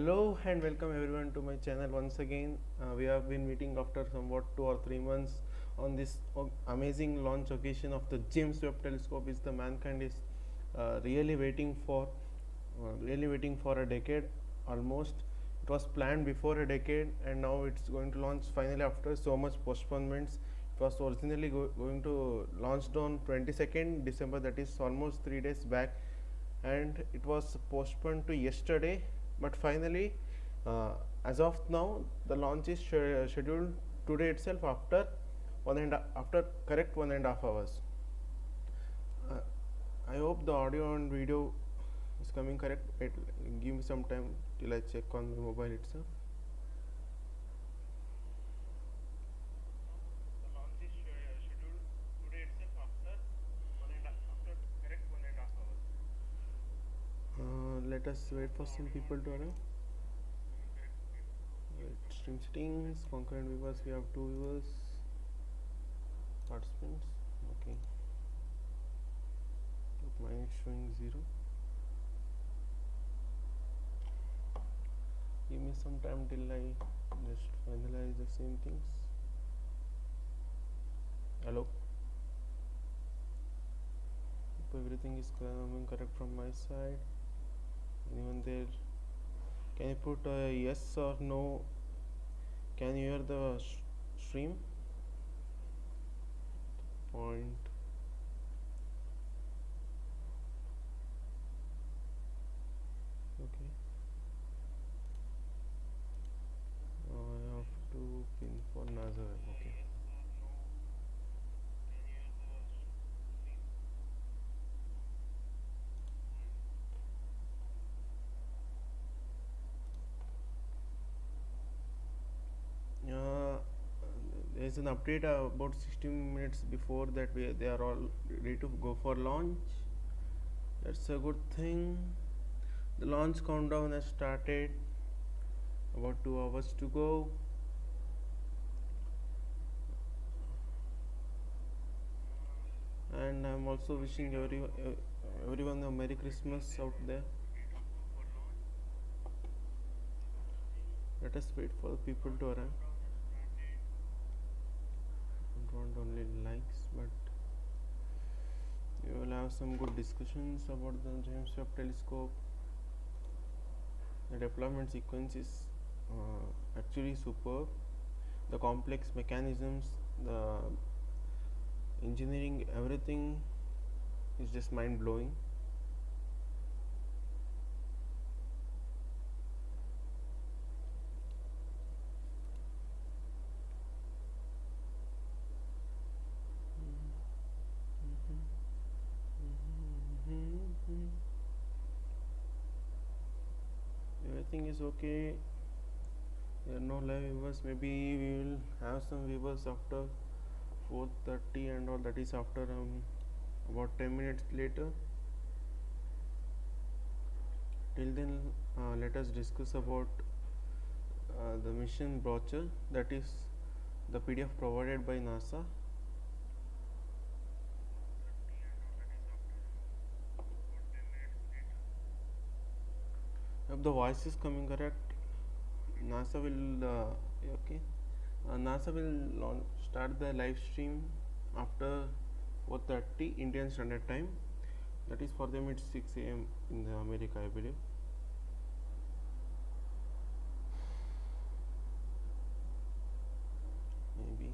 Hello and welcome everyone to my channel once again. We have been meeting after somewhat 2 or 3 months on this amazing launch occasion of the James Webb Telescope. Is the mankind is really waiting for a decade almost. It was planned before a decade and now it's going to launch finally after so much postponements. It was originally going to launch on 22nd December, that is almost 3 days back, and it was postponed to yesterday, but finally as of now the launch is scheduled today itself after correct 1.5 hours. uh, I hope the audio and video is coming correct. Give me some time till I check on the mobile itself. Let us wait for some people to arrive. Stream settings, concurrent viewers, we have 2 viewers, participants, okay. Mine is showing 0. Give me some time till I just finalize the same things. Hello. If everything is coming correct from my side. Anyone there? Can you put a yes or no? Can you hear the stream? Point. Okay. I have to pin for NASA. Okay. There is an update about 16 minutes before that they are all ready to go for launch. That's a good thing. The launch countdown has started. About 2 hours to go. And I'm also wishing everyone a Merry Christmas out there. Let us wait for the people to arrive. I don't want only likes, but we will have some good discussions about the James Webb Telescope. The deployment sequence is actually superb. The complex mechanisms, the engineering, everything is just mind blowing. Everything is okay. There are no live viewers. Maybe we will have some viewers after 4:30 and all, that is after about 10 minutes later. Till then, let us discuss about the mission brochure, that is the PDF provided by NASA. If the voice is coming correct, NASA will okay. NASA will start the live stream after 4:30 Indian Standard Time. That is for them it's 6 a.m. in America, I believe. Maybe.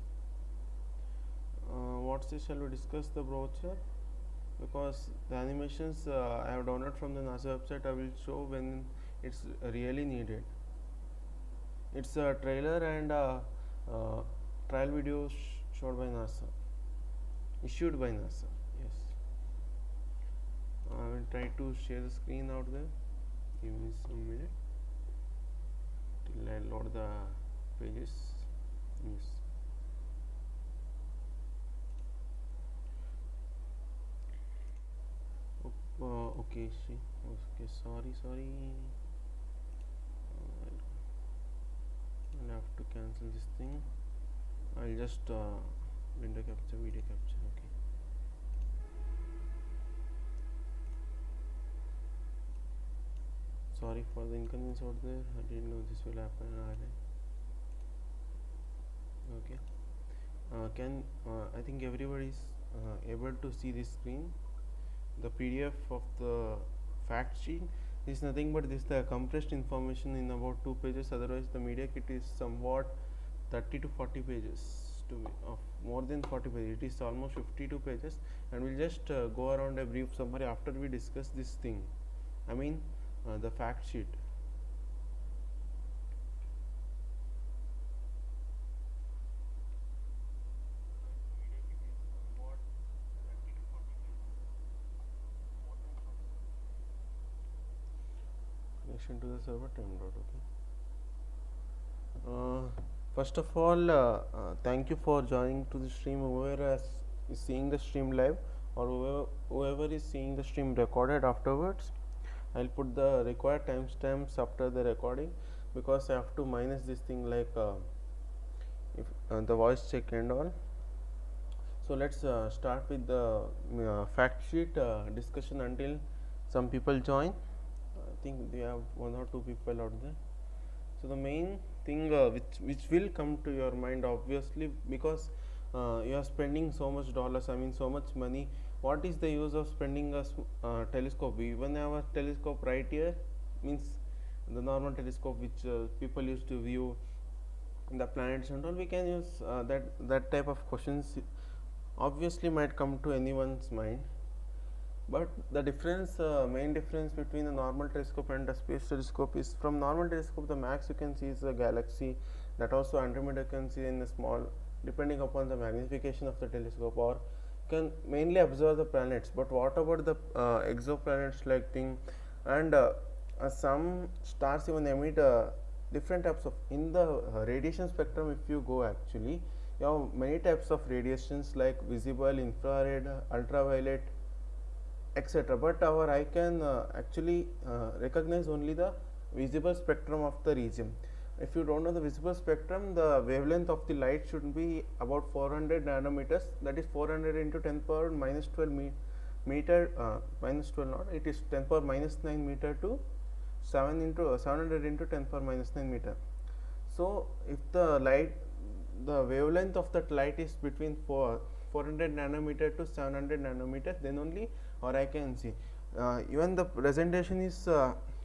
What shall we discuss the brochure? Because the animations I have downloaded from the NASA website, I will show when it's really needed. It's a trailer and trial video shot by NASA, issued by NASA. Yes. I will try to share the screen out there. Give me some minute till I load the pages. Yes. Okay, sorry. I'll have to cancel this thing. I'll just video capture. Okay. Sorry for the inconvenience out there. I didn't know this will happen. Okay. Can I think everybody is able to see this screen? The PDF of the fact sheet is nothing but this the compressed information in about 2 pages. Otherwise, the media kit is somewhat 30 to 40 pages to be of more than 40 pages. It is almost 52 pages, and we'll just go around a brief summary after we discuss this thing. I mean, the fact sheet. Connection to the server timed out. Okay. First of all, thank you for joining to the stream. Whoever is seeing the stream live, or whoever is seeing the stream recorded afterwards, I'll put the required timestamps after the recording, because I have to minus this thing like if the voice check and all. So let's start with the fact sheet discussion until some people join. I think we have 1 or 2 people out there. So the main thing which will come to your mind, obviously, because you are spending so much dollars, I mean so much money. What is the use of spending a telescope? We even have a telescope right here, means the normal telescope which people used to view the planets and all. We can use that type of questions obviously might come to anyone's mind. But the difference, main difference between a normal telescope and a space telescope is, from normal telescope the max you can see is a galaxy, that also Andromeda can see in a small, depending upon the magnification of the telescope, or can mainly observe the planets. But what about the exoplanets like thing, and some stars even emit different types of, in the radiation spectrum. If you go, actually you have many types of radiations like visible, infrared, ultraviolet, etc. But our eye can actually recognize only the visible spectrum of the region. If you don't know the visible spectrum, the wavelength of the light should be about 400 nanometers, that is 400 into 10 power minus 12 meter, minus 12 not, it is 10 power minus 9 meter to 700 into 10 power minus 9 meter. So if the wavelength of that light is between 400 nanometer to 700 nanometers, then only or I can see. Even the presentation is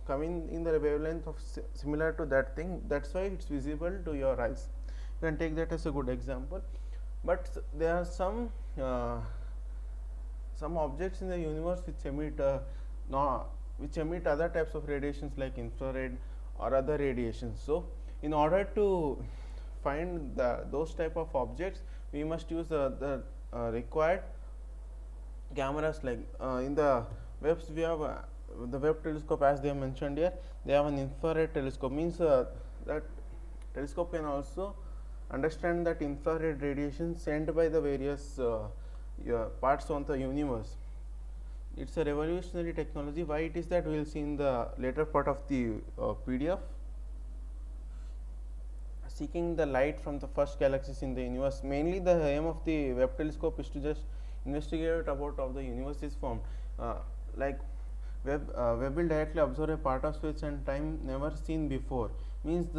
coming in the wavelength of similar to that thing, that's why it's visible to your eyes. You can take that as a good example. But there are some objects in the universe which emit other types of radiations like infrared or other radiations. So in order to find those type of objects, we must use the required cameras. Like in the Webbs, we have the Webb telescope, as they have mentioned here. They have an infrared telescope, means that telescope can also understand that infrared radiation sent by the various parts of the universe. It's a revolutionary technology. Why it is that, we will see in the later part of the PDF. Seeking the light from the first galaxies in the universe. Mainly the aim of the Webb telescope is to just investigate about how the universe is formed. Like Webb will directly observe a part of space and time never seen before. Means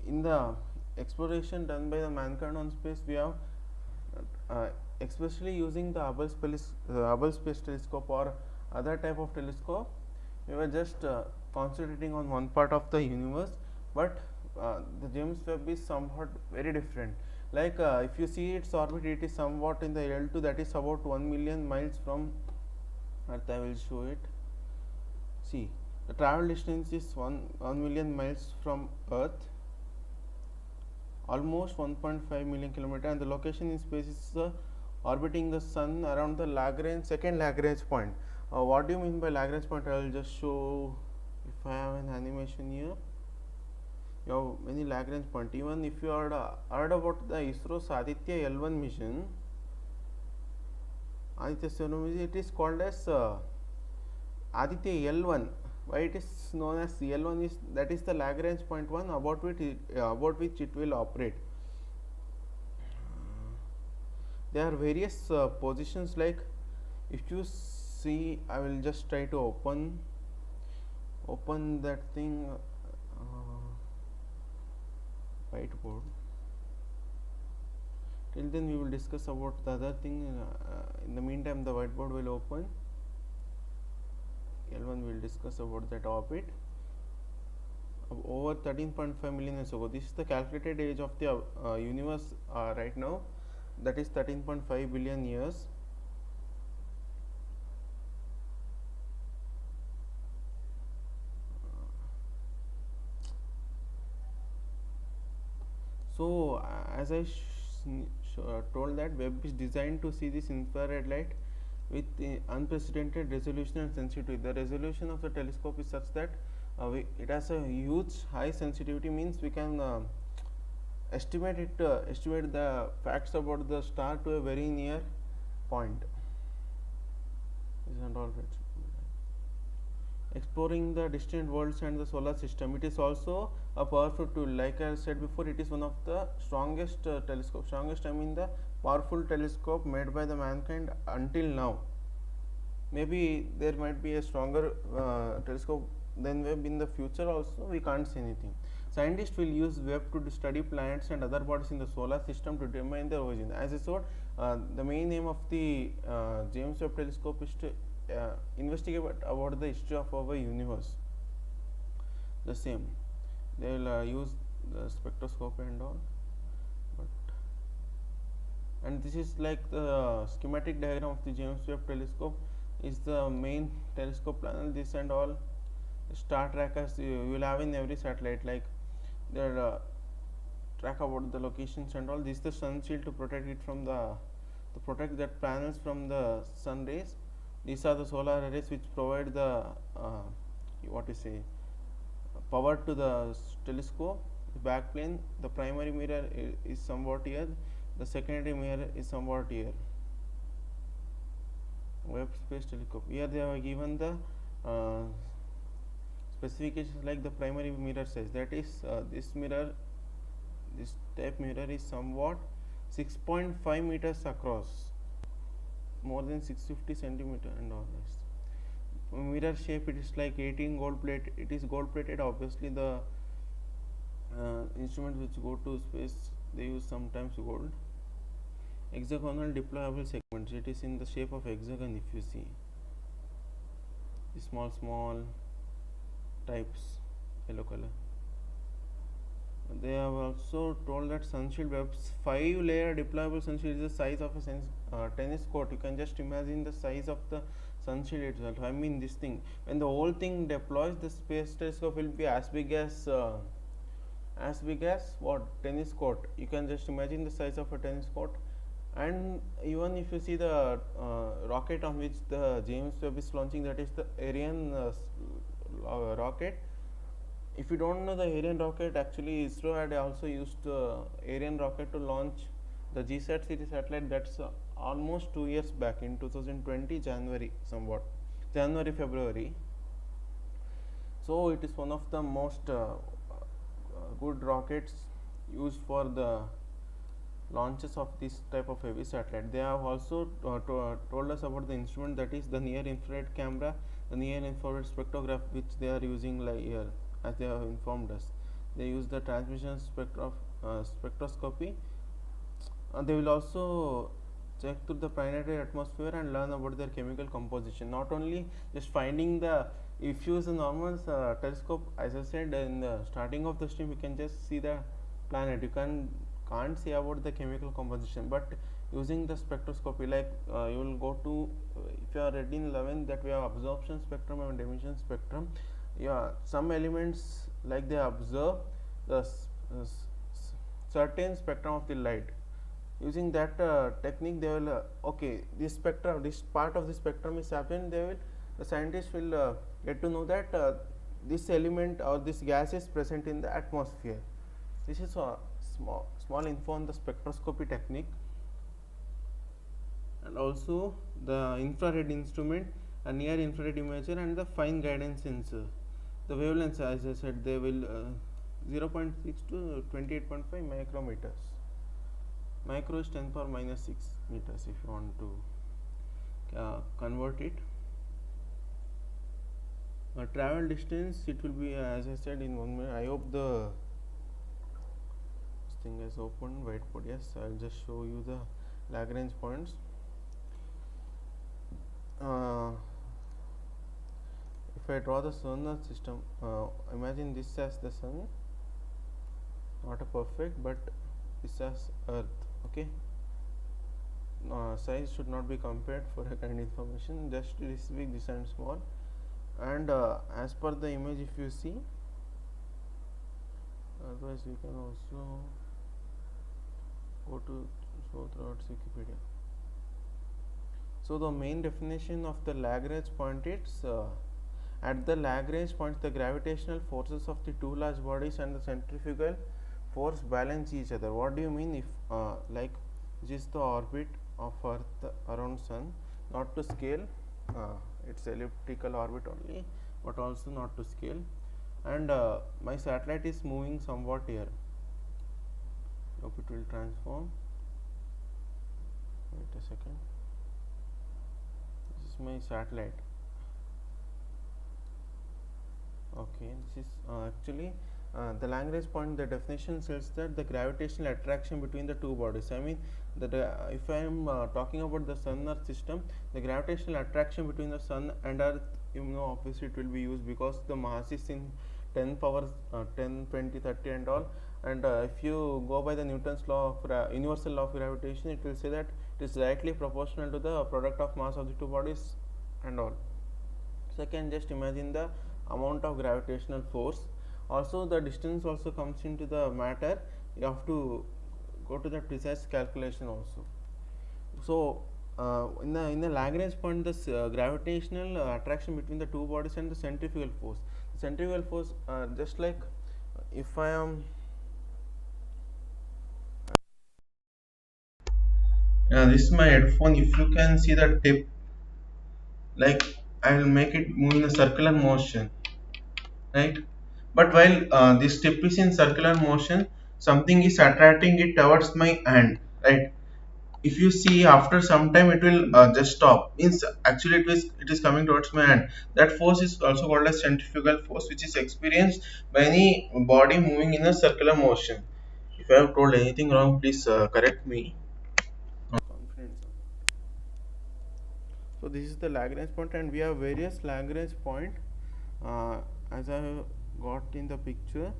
in the exploration done by the mankind on space, we have especially using the Hubble Space Telescope or other type of telescope, we were just concentrating on one part of the universe. But the James Webb is somewhat very different. Like if you see its orbit, it is somewhat in the L2, that is about 1 million miles from Earth. I will show it. See, the travel distance is 1 million miles from Earth, almost 1.5 million kilometer, and the location in space is orbiting the sun around the second Lagrange point. What do you mean by Lagrange point? I will just show. If I have an animation here, you have many Lagrange point. Even if you heard about the ISRO's Aditya L1 mission, it is called as Aditya L1. Why it is known as L1 is that is the Lagrange point 1 about which it will operate. There are various positions. Like if you see, I will just try to open open that thing, whiteboard. Till then we will discuss about the other thing. In the meantime, the whiteboard will open. L1 will discuss about that orbit over 13.5 million years ago. This is the calculated age of the universe right now, that is 13.5 billion years. So as I told, that Webb is designed to see this infrared light with unprecedented resolution and sensitivity. The resolution of the telescope is such that it has a huge high sensitivity, means we can estimate the facts about the star to a very near point. Isn't all right? Exploring the distant worlds and the solar system. It is also a powerful tool. Like I said before, it is one of the strongest telescopes. Strongest, I mean the powerful telescope made by the mankind until now. Maybe there might be a stronger telescope than Webb in the future also. We can't see anything. Scientists will use Webb to study planets and other bodies in the solar system to determine their origin. As I said, the main aim of the James Webb telescope is to investigate about the history of our universe. The same, they will use the spectroscope and all, and this is like the schematic diagram of the James Webb telescope. Is the main telescope panel, this and all star trackers you will have in every satellite, like their track about the locations and all. This is the sun shield to protect it from to protect that panels from the sun rays. These are the solar arrays which provide the power to the telescope. The back plane, the primary mirror is somewhat here, the secondary mirror is somewhat here. Webb Space Telescope. Here they have given the specifications, like the primary mirror size, that is this type mirror is somewhat 6.5 meters across, more than 650 centimeter and all this. Mirror shape, it is like 18 gold plate. It is gold plated. Obviously the instruments which go to space, they use sometimes gold. Hexagonal deployable segments, it is in the shape of hexagon. If you see small types, yellow color. They have also told that sunshield Webb's 5-layer deployable sunshield is the size of a tennis court. You can just imagine the size of the sunshield itself. I mean, this thing, when the whole thing deploys, the space telescope will be as big as what, tennis court. You can just imagine the size of a tennis court. And even if you see the rocket on which the James Webb is launching, that is the Ariane rocket. If you don't know the Ariane rocket, actually ISRO had also used Ariane rocket to launch the GSAT series satellite. That's almost 2 years back, in 2020 January, February. So it is one of the most good rockets used for the launches of this type of heavy satellite. They have also told us about the instrument, that is the near infrared camera, the near infrared spectrograph, which they are using like here, as they have informed us. They use the transmission spectroscopy. They will also check through the planetary atmosphere and learn about their chemical composition. Not only just finding the, if you use a normal telescope, as I said in the starting of the stream, you can just see the planet. You can't see about the chemical composition, but using the spectroscopy, like you will go to, if you are read in 11, that we have absorption spectrum and emission spectrum. Yeah, some elements, like they observe the certain spectrum of the light. Using that technique, they will okay, this spectrum, this part of the spectrum is happening. The scientists will get to know that this element or this gas is present in the atmosphere. This is a small info on the spectroscopy technique. And also the infrared instrument, a near infrared imager, and the fine guidance sensor. The wavelengths, as I said, they will 0.6 to 28.5 micrometers. Micro is 10 power minus 6 meters if you want to convert it. Travel distance, it will be as I said in 1 minute. I hope this thing is open whiteboard. Yes, I'll just show you the Lagrange points. If I draw the solar system, imagine this as the sun, not a perfect, but this as Earth. Okay, size should not be compared for a kind information. Just this big, this and small. And as per the image, if you see, otherwise we can also go to show throughout Wikipedia. So the main definition of the Lagrange point is at the Lagrange point, the gravitational forces of the two large bodies and the centrifugal force balance each other. What do you mean? If like this is the orbit of Earth around Sun, not to scale, it's elliptical orbit only, but also not to scale. And my satellite is moving somewhat here. Hope it will transform. Wait a second. This is my satellite. Okay, this is actually the Lagrange point. The definition says that the gravitational attraction between the two bodies. I mean, that if I am talking about the Sun-Earth system, the gravitational attraction between the Sun and Earth, you know, obviously it will be used because the mass is in 10 power 10, 20, 30 and all. And if you go by the Newton's law of universal law of gravitation, it will say that it is directly proportional to the product of mass of the two bodies and all. So I can just imagine the amount of gravitational force. Also the distance also comes into the matter. You have to go to the precise calculation also. So in the Lagrange point, the gravitational attraction between the two bodies and the centrifugal force. The centrifugal force, just like if I am this is my headphone. If you can see the tip, like I will make it move in a circular motion, right? But while this tip is in circular motion, something is attracting it towards my hand, right? If you see, after some time it will just stop. Means actually it is coming towards my hand. That force is also called as centrifugal force, which is experienced by any body moving in a circular motion. If I have told anything wrong, please correct me. Confidence. So this is the Lagrange point, and we have various Lagrange point as I have got in the picture.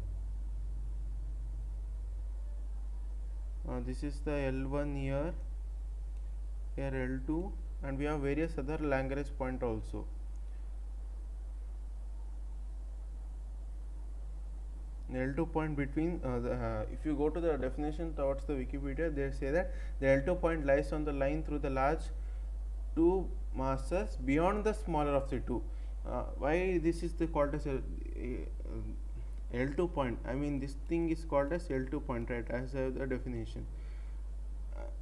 This is the L1 here L2, and we have various other Lagrange point also. L2 point between if you go to the definition towards the Wikipedia, they say that the L2 point lies on the line through the large two masses beyond the smaller of the two. Why this is called as L2 point? I mean, this thing is called as L2 point, right, as the definition.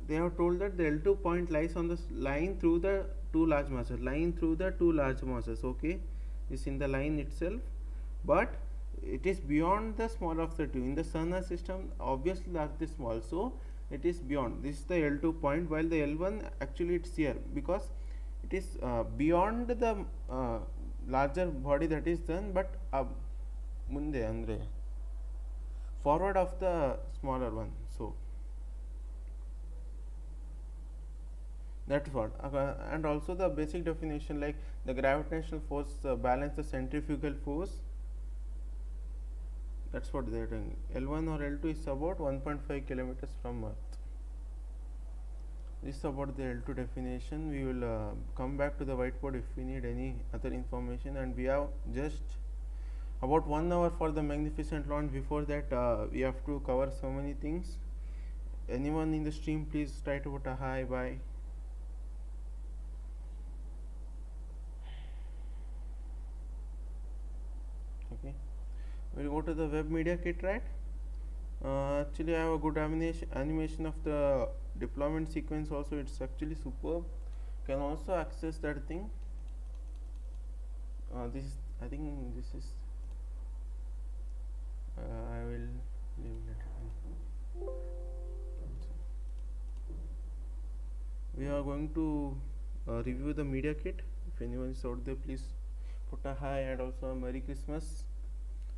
They have told that the L2 point lies on the line through the two large masses, okay, is in the line itself, but it is beyond the smaller of the two. In the Sun-Earth system, obviously the Earth is small, so it is beyond. This is the L2 point, while the L1 actually it's here because it is beyond the larger body that is done, but munde andre forward of the smaller one. So that's what. And also the basic definition, like the gravitational force balance the centrifugal force. That's what they are doing. L1 or L2 is about 1.5 kilometers from Earth. This is about the L2 definition. We will come back to the whiteboard if we need any other information, and we have just about 1 hour for the magnificent launch. Before that, we have to cover so many things. Anyone in the stream, please try to put a hi, bye. Okay, we'll go to the Webb media kit, right? Actually I have a good animation of the deployment sequence also. It's actually superb. Can also access that thing. This is, I think this is I will leave it. We are going to review the media kit. If anyone is out there, please put a hi and also a Merry Christmas.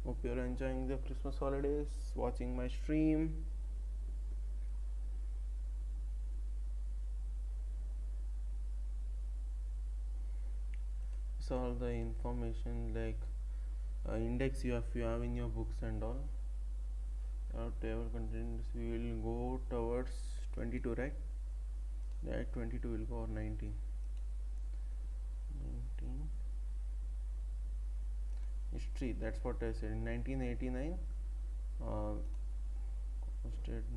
Hope you're enjoying the Christmas holidays, watching my stream. So all the information like index you have in your books and all. Our table contains, we will go towards 22, right? That 22 will go or 19. History, that's what I said. In 1989,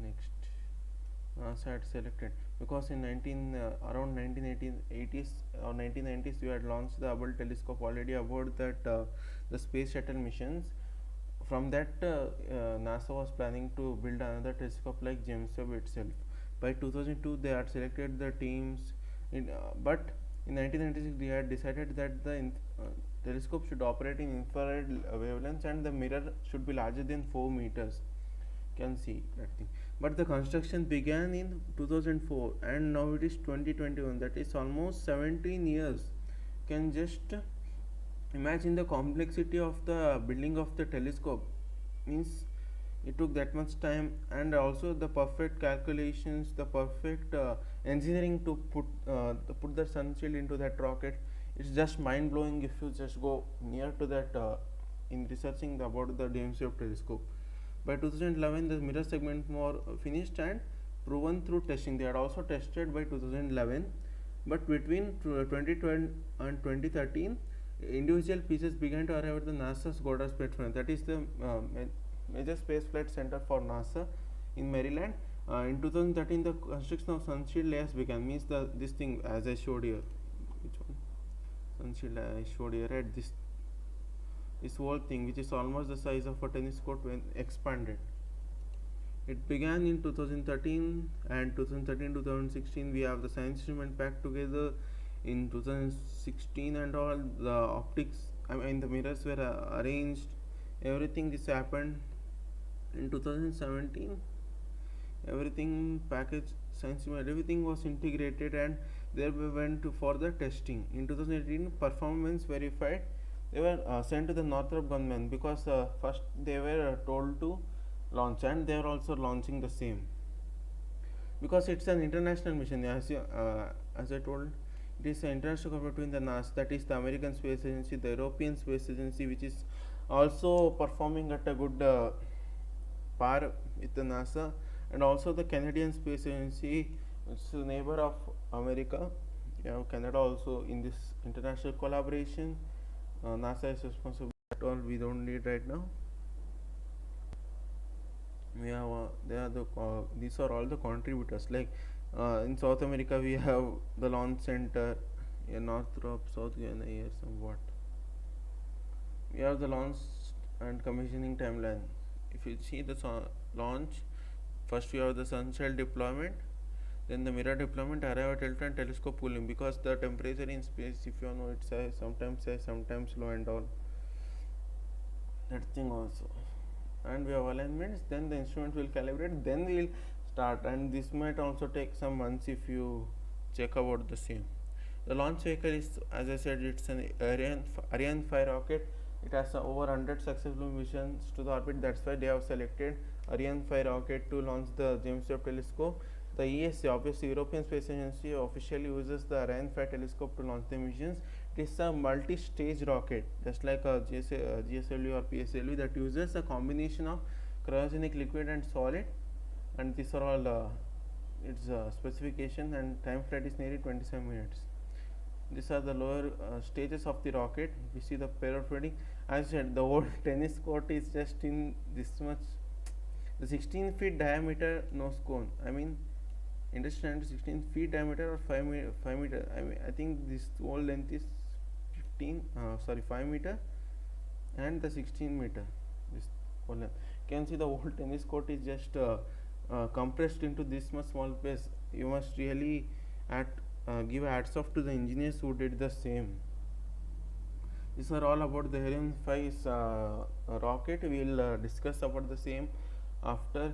next NASA had selected, because in around 1980s or 1990s we had launched the Hubble telescope already aboard that the space shuttle missions. From that NASA was planning to build another telescope like James Webb itself. By 2002 they had selected the teams but in 1996 they had decided that the telescope should operate in infrared wavelengths and the mirror should be larger than 4 meters. Can see that thing, but the construction began in 2004 and now it is 2021, that is almost 17 years. Can just imagine the complexity of the building of the telescope. Means it took that much time, and also the perfect calculations, the perfect engineering to put the sun shield into that rocket. It's just mind blowing if you just go near to that in researching about the James Webb telescope. By 2011 the mirror segment were finished and proven through testing. They had also tested by 2011, but between 2012 and 2013 individual pieces began to arrive at the NASA's Goddard Space Flight, that is the major space flight center for NASA in Maryland. In 2013 the construction of sunshield layers began. Means this thing as I showed here, which one? Sunshield I showed here, right? This whole thing, which is almost the size of a tennis court when expanded. It began in 2013, and 2013-2016 we have the science instrument packed together. In 2016 and all, the optics, I mean the mirrors were arranged. Everything this happened in 2017. Everything packaged, science instrument, everything was integrated, and there we went to for the testing. In 2018, performance verified. They were sent to the Northrop Grumman because first they were told to launch, and they are also launching the same because it's an international mission. As I told, it is an international cooperation between the NASA, that is the American Space Agency, the European Space Agency, which is also performing at a good par with the NASA, and also the Canadian Space Agency, which is a neighbor of America. You have Canada also in this international collaboration. NASA is responsible for all. We don't need right now. We have these are all the contributors. Like in South America, we have the launch center in Northrop, South Carolina, here somewhat. We have the launch and commissioning timeline. If you see the launch, first we have the sun shell deployment, then the mirror deployment, arrival at tilt and telescope cooling, because the temperature in space, if you know, it's sometimes high, sometimes low and all that thing also. And we have alignments, then the instrument will calibrate, then we will start, and this might also take some months if you check about the same. The launch vehicle is, as I said, it's an Ariane 5 rocket. It has over 100 successful missions to the orbit. That's why they have selected Ariane 5 rocket to launch the James Webb telescope. The ESA, obviously European Space Agency, officially uses the Ariane 5 telescope to launch the missions. It is a multi-stage rocket, just like a GSLV or PSLV, that uses a combination of cryogenic liquid and solid, and these are all its specification, and time flight is nearly 27 minutes. These are the lower stages of the rocket. We see the payload fitting. As I said, the whole tennis court is just in this much. The 16 feet diameter nose cone. I mean, understand 16 feet diameter or 5 meter. I mean, I think this whole length is 5 meter, and the 16 meter. This whole length. You can see the whole tennis court is just compressed into this much small space. You must really give hats off to the engineers who did the same. These are all about the Ariane 5's rocket. We will discuss about the same after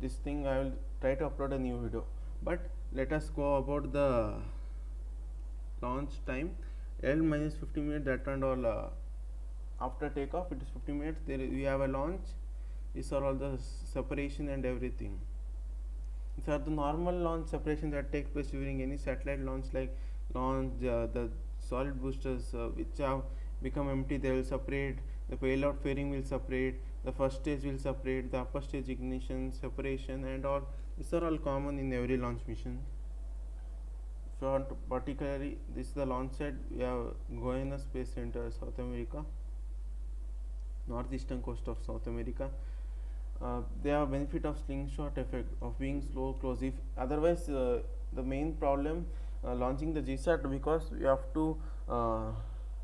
this thing. I will try to upload a new video, but let us go about the launch time. L minus 50 minutes, that and all after takeoff it is 15 minutes. We have a launch. These are all the separation and everything. These are the normal launch separation that takes place during any satellite launch, like launch the solid boosters which have become empty, they will separate. The payload fairing will separate. The first stage will separate. The upper stage ignition separation and all. These are all common in every launch mission. If you want particularly, this is the launch site. We have Guyana Space Center, South America, northeastern coast of South America. They have benefit of slingshot effect of being slow close. If otherwise, the main problem launching the GSAT, because you have to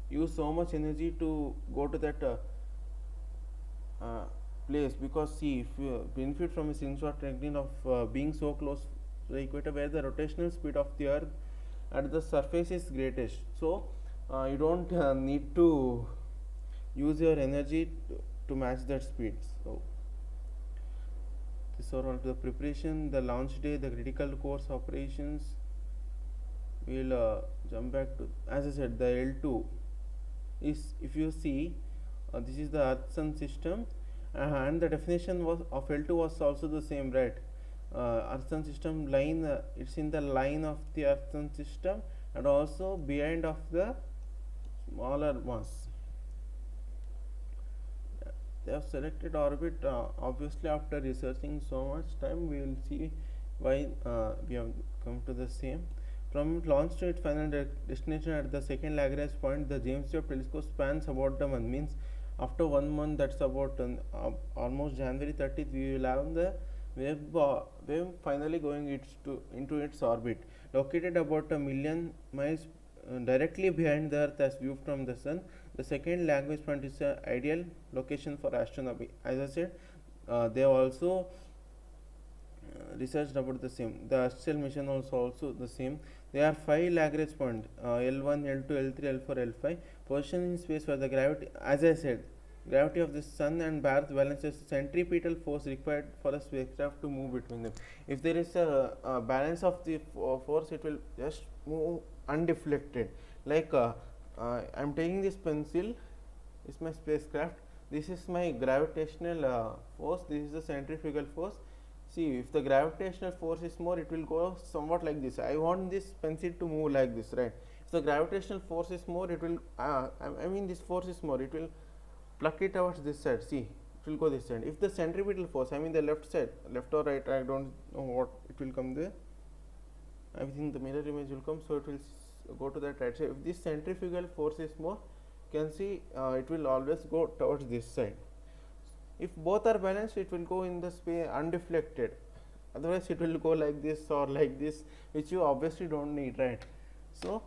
use so much energy to go to that place. Because see, if you benefit from a slingshot technique of being so close to the equator, where the rotational speed of the Earth at the surface is greatest, so you don't need to use your energy to match that speed. So these are all the preparation, the launch day, the critical course operations. We'll jump back to, as I said, the L2 is, if you see, this is the Earth Sun system, and the definition was of L2 was also the same, right? Earth Sun system line, it's in the line of the Earth Sun system and also behind of the smaller mass. They have selected orbit. Obviously, after researching so much time, we will see why we have come to the same. From launch to its final destination at the second Lagrange point, the James Webb Telescope spans about a month. Means after 1 month, that's about almost January 30th, we will have the Webb finally going into its orbit, located about 1,000,000 miles directly behind the Earth as viewed from the Sun. The second Lagrange point is an ideal location for astronomy. As I said, they have also researched about the same. The Astral mission also the same. There are 5 Lagrange points: L1, L2, L3, L4, L5. Position in space where the gravity, as I said, gravity of the Sun and Earth balances the centripetal force required for a spacecraft to move between them. If there is a balance of the force, it will just move undeflected. Like I am taking this pencil, is my spacecraft. This is my gravitational force. This is the centrifugal force. See, if the gravitational force is more, it will go somewhat like this. I want this pencil to move like this, right? If the gravitational force is more, it will, I mean this force is more, it will pluck it towards this side. See, it will go this side. If the centripetal force, I mean the left side, left or right, I don't know what, it will come there. I think the mirror image will come, so it will go to that right side. If this centrifugal force is more, you can see it will always go towards this side. If both are balanced, it will go in the space undeflected. Otherwise, it will go like this or like this, which you obviously don't need, right? So,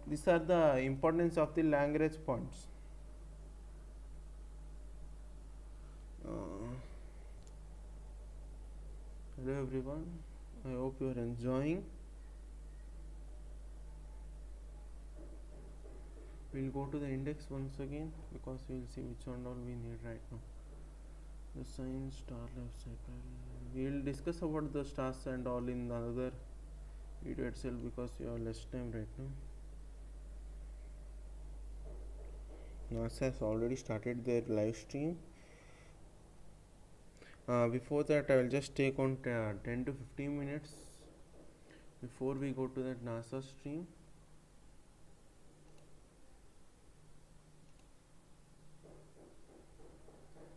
these are the importance of the Lagrange points. Hello everyone, I hope you are enjoying. We'll go to the index once again because we will see which one all we need right now. The science, star life cycle. We will discuss about the stars and all in another video itself because we have less time right now. NASA has already started their live stream. Before that, I will just take on 10 to 15 minutes before we go to that NASA stream.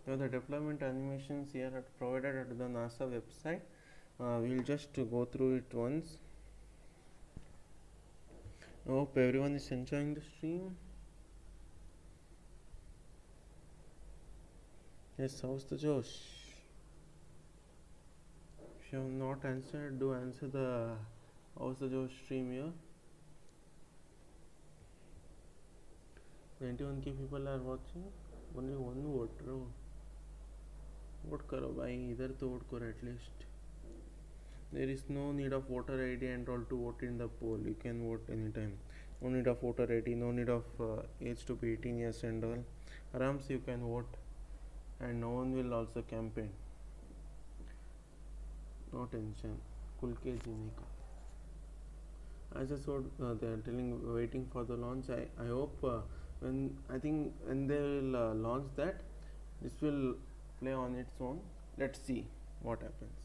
Now the deployment animations here are provided at the NASA website. We will just go through it once. I hope everyone is enjoying the stream. Yes, how's the Josh? If you have not answered, do answer the how's the Josh stream here. 91k people are watching. Only one vote. Vote karo bhai, idhar to vote karo at least. There is no need of voter ID and all to vote in the poll. You can vote anytime. No need of voter ID, no need of age to be 18 years and all. Arams you can vote, and no one will also campaign. No tension. Kulke Jinika. As I said, they are waiting for the launch. I hope When I think when they will launch that, this will play on its own. Let's see what happens.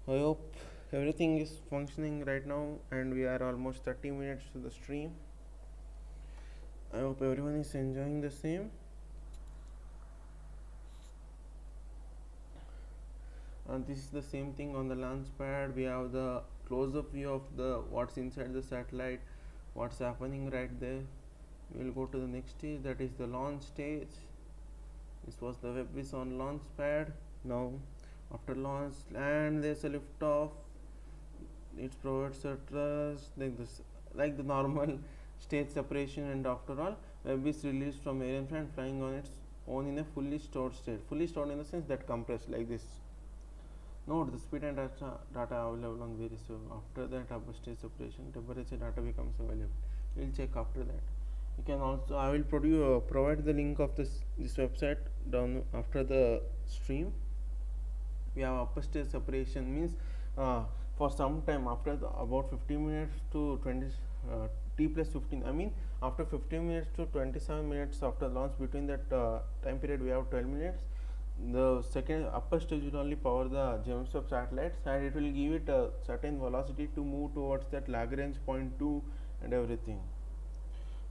I hope everything is functioning right now, and we are almost 30 minutes to the stream. I hope everyone is enjoying the same. And this is the same thing on the launch pad. We have the close-up view of the what's inside the satellite, what's happening right there. We will go to the next stage, that is the launch stage. This was the Webb is on launch pad. Now after launch, and there's a lift off. It provides a thrust like the normal stage separation, and after all, Webb is released from airframe and flying on its own in a fully stored state. Fully stored in the sense that compressed like this. Note the speed and data available on various web. After that, upper stage separation, temperature data becomes available. We'll check after that. You can also, I will provide the link of this website down after the stream. We have upper stage separation, means for some time after about 15 minutes to 20 t plus 15, I mean after 15 minutes to 27 minutes after launch, between that time period we have 12 minutes. The second upper stage will only power the James Webb satellites, and it will give it a certain velocity to move towards that Lagrange point 2 and everything.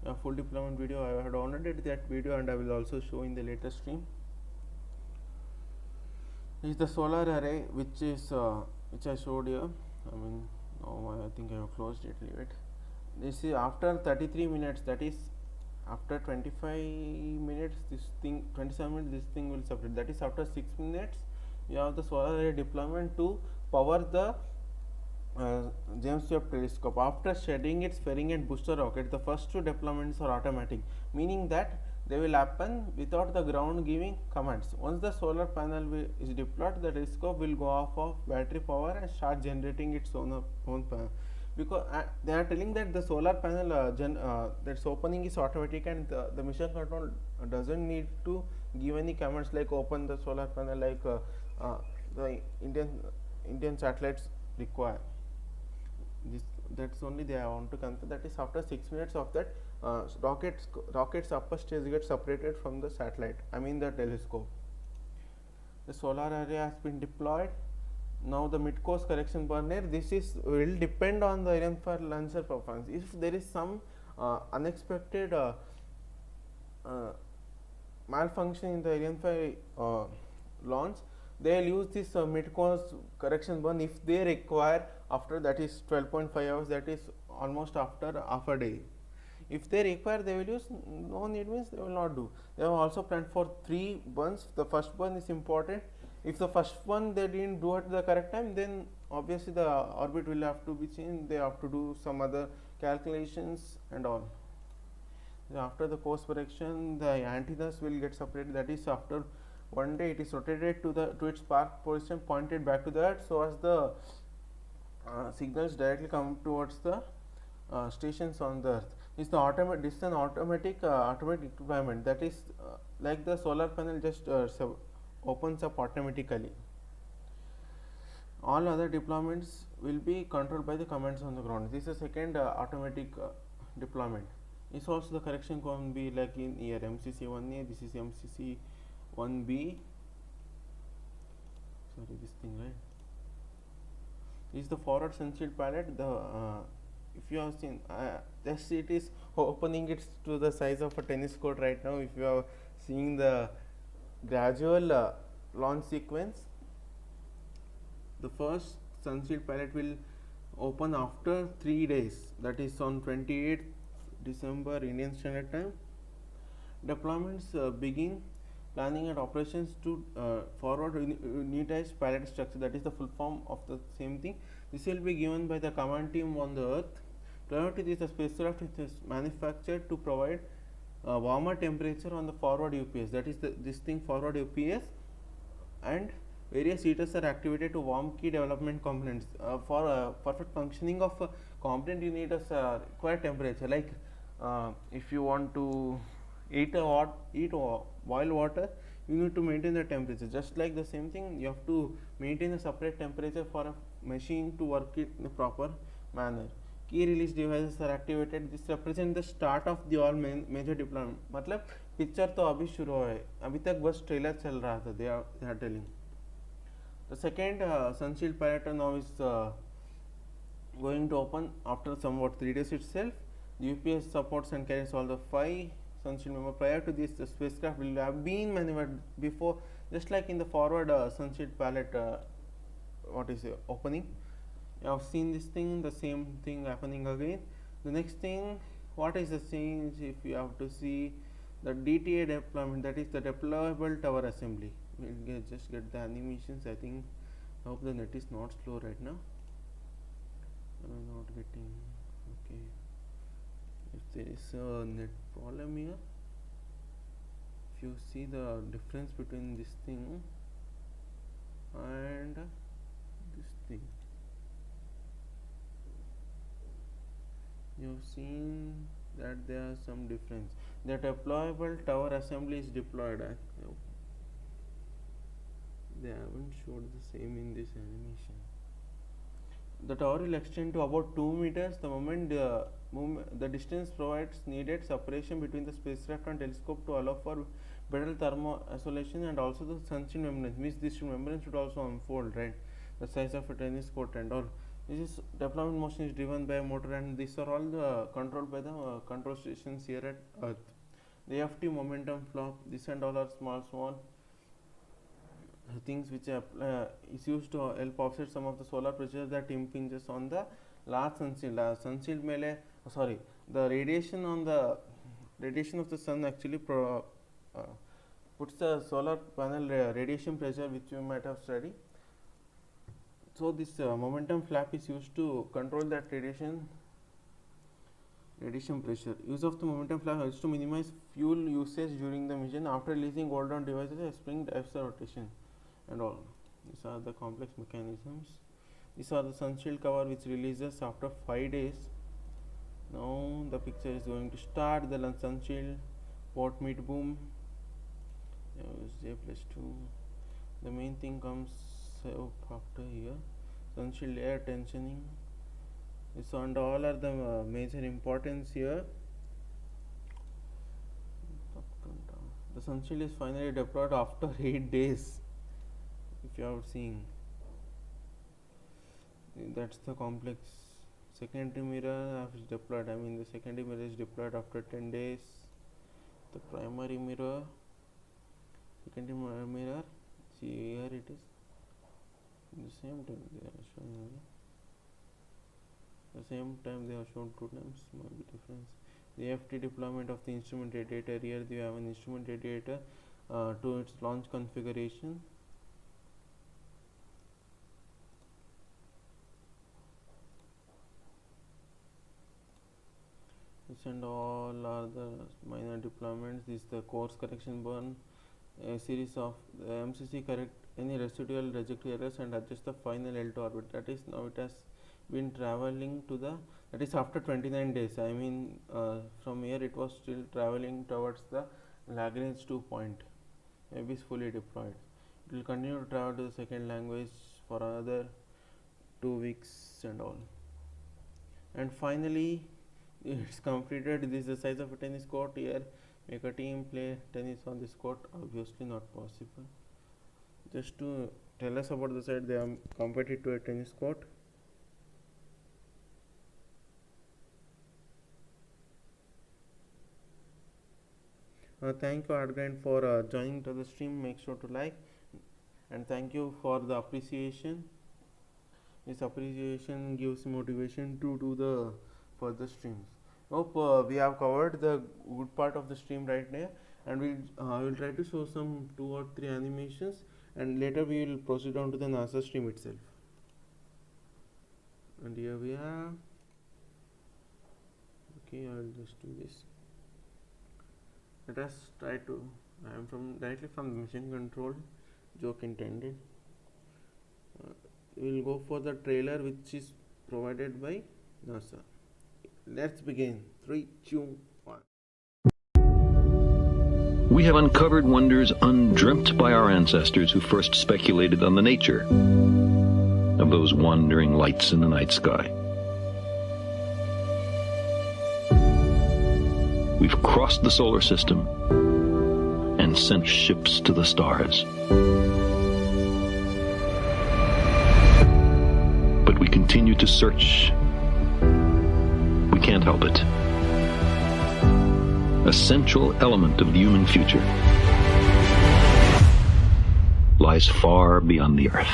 A full deployment video, I had downloaded that video and I will also show in the later stream. This is the solar array, which I showed here. I mean, no, I think I have closed it. Leave it. This is after 33 minutes. That is after 25 minutes. This thing 27 minutes. This thing will separate. That is after 6 minutes. You have the solar array deployment to power the James Webb telescope. After shedding its fairing and booster rocket, the first two deployments are automatic, meaning that they will happen without the ground giving commands. Once the solar panel is deployed, the telescope will go off of battery power and start generating its own panel. Because they are telling that the solar panel that's opening is automatic, and the mission control doesn't need to give any commands like open the solar panel, like the Indian satellites require. That's only they want to consider. That is after 6 minutes of that rocket's upper stage gets separated from the satellite, I mean the telescope. The solar array has been deployed. Now the mid-course correction burner, this will depend on the Ariane launcher performance. If there is some unexpected malfunction in the Ariane launch, they will use this mid-course correction burn if they require, after that is 12.5 hours, that is almost after half a day. If they require, they will use. No need means they will not do. They have also planned for 3 burns. The first burn is important. If the first one they didn't do at the correct time, then obviously the orbit will have to be changed. They have to do some other calculations and all. After the course correction, the antennas will get separated. That is after 1 day it is rotated to its park position, pointed back to the earth, so as the signals directly come towards the stations on the earth. This is an automatic deployment. That is like the solar panel just opens up automatically. All other deployments will be controlled by the commands on the ground. This is the second automatic deployment. This also the correction can be like in here MCC1A. This is MCC1B. Sorry, this thing, right? This is the forward sun-shield palette. If you have seen, just it is opening it to the size of a tennis court right now. If you are seeing the gradual launch sequence, the first sun-shield palette will open after 3 days. That is on 28th December Indian Standard Time. Deployments begin planning and operations to forward unitized palette structure. That is the full form of the same thing. This will be given by the command team on the Earth. Prior to this, the spacecraft is manufactured to provide warmer temperature on the forward UPS. That is this thing, forward UPS, and various heaters are activated to warm key development components. For perfect functioning of a component, you need a required temperature. Like if you want to boil water, you need to maintain the temperature. Just like the same thing, you have to maintain a separate temperature for a machine to work it in a proper manner. key release devices are activated. This represents the start of the all major deployment. मतलब picture तो अभी शुरू है, अभी तक बस trailer चल रहा था. They are telling. The second Sunshield Pilot now is going to open after somewhat 3 days itself. The UPS supports and carries all the 5 Sunshield members. Prior to this, the spacecraft will have been maneuvered before, just like in the forward Sunshield Pilot opening. You have seen this thing, the same thing happening again. The next thing, what is the change? If you have to see the DTA deployment, that is the deployable tower assembly. We'll just get the animations. I think, I hope the net is not slow right now. Not getting, okay. If there is a net problem here, if you see the difference between this thing and this thing, you have seen that there are some difference. The deployable tower assembly is deployed. They haven't showed the same in this animation. The tower will extend to about 2 meters the moment the distance provides needed separation between the spacecraft and telescope to allow for better thermo isolation, and also the Sunshield membrane. Means this membrane should also unfold, right? The size of a tennis court and all. This is deployment motion is driven by a motor, and these are all controlled by the control stations here at Earth. The FT momentum flop, this and all are small things which is used to help offset some of the solar pressure that impinges on the large Sunshield. Sunshield mele, the radiation on the radiation of the sun actually puts the solar panel radiation pressure, which you might have studied. So this momentum flap is used to control that radiation pressure. Use of the momentum flap helps to minimize fuel usage during the mission. After releasing hold on devices, a spring drives the rotation and all. These are the complex mechanisms. These are the Sunshield cover which releases after 5 days. Now the picture is going to start. The Sunshield port mid boom. J+2. The main thing comes after here. Sunshield air tensioning. This and all are the major importance here. The Sunshield is finally deployed after 8 days. If you are seeing, that's the complex. Secondary mirror is deployed. The secondary mirror is deployed after 10 days. The primary mirror, secondary mirror, see here it is. The same time they are showing. The same time they are shown 2 times. Might be difference. The FT deployment of the instrument radiator. Here we have an instrument radiator to its launch configuration. This and all are the minor deployments. This is the course correction burn, a series of MCC correct any residual trajectory errors and adjust the final L2 orbit. That is, now it has been traveling to the, that is after 29 days. From here it was still traveling towards the Lagrange 2 point. Maybe it's fully deployed. It will continue to travel to the second language for another 2 weeks and all. And finally, it's completed. This is the size of a tennis court. Here, make a team play tennis on this court. Obviously not possible. Just to tell us about the site, they are compared to a tennis court. Thank you Adrian for joining to the stream. Make sure to like, and thank you for the appreciation. This appreciation gives motivation to do the further streams. Hope we have covered the good part of the stream right now, and we'll try to show some 2 or 3 animations, and later we will proceed on to the NASA stream itself. And here we have, okay, I'll just do this. Let us try to, I am directly from the mission control, joke intended. We will go for the trailer which is provided by NASA. Let's begin. 3, 2, 1. We have uncovered wonders undreamt by our ancestors who first speculated on the nature of those wandering lights in the night sky. we've crossed the solar system and sent ships to the stars. But we continue to search. We can't help it. A central element of the human future lies far beyond the Earth.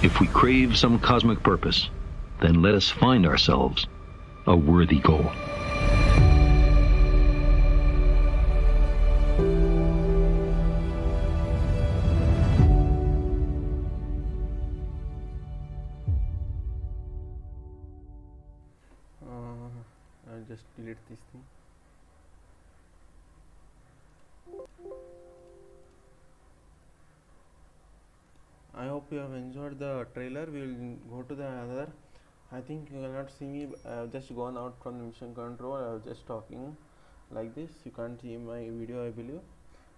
If we crave some cosmic purpose, then let us find ourselves a worthy goal. I'll just delete this thing. I hope you have enjoyed the trailer. We will go to the other. I think you will not see me. I have just gone out from the mission control. I was just talking like this. You can't see my video, I believe.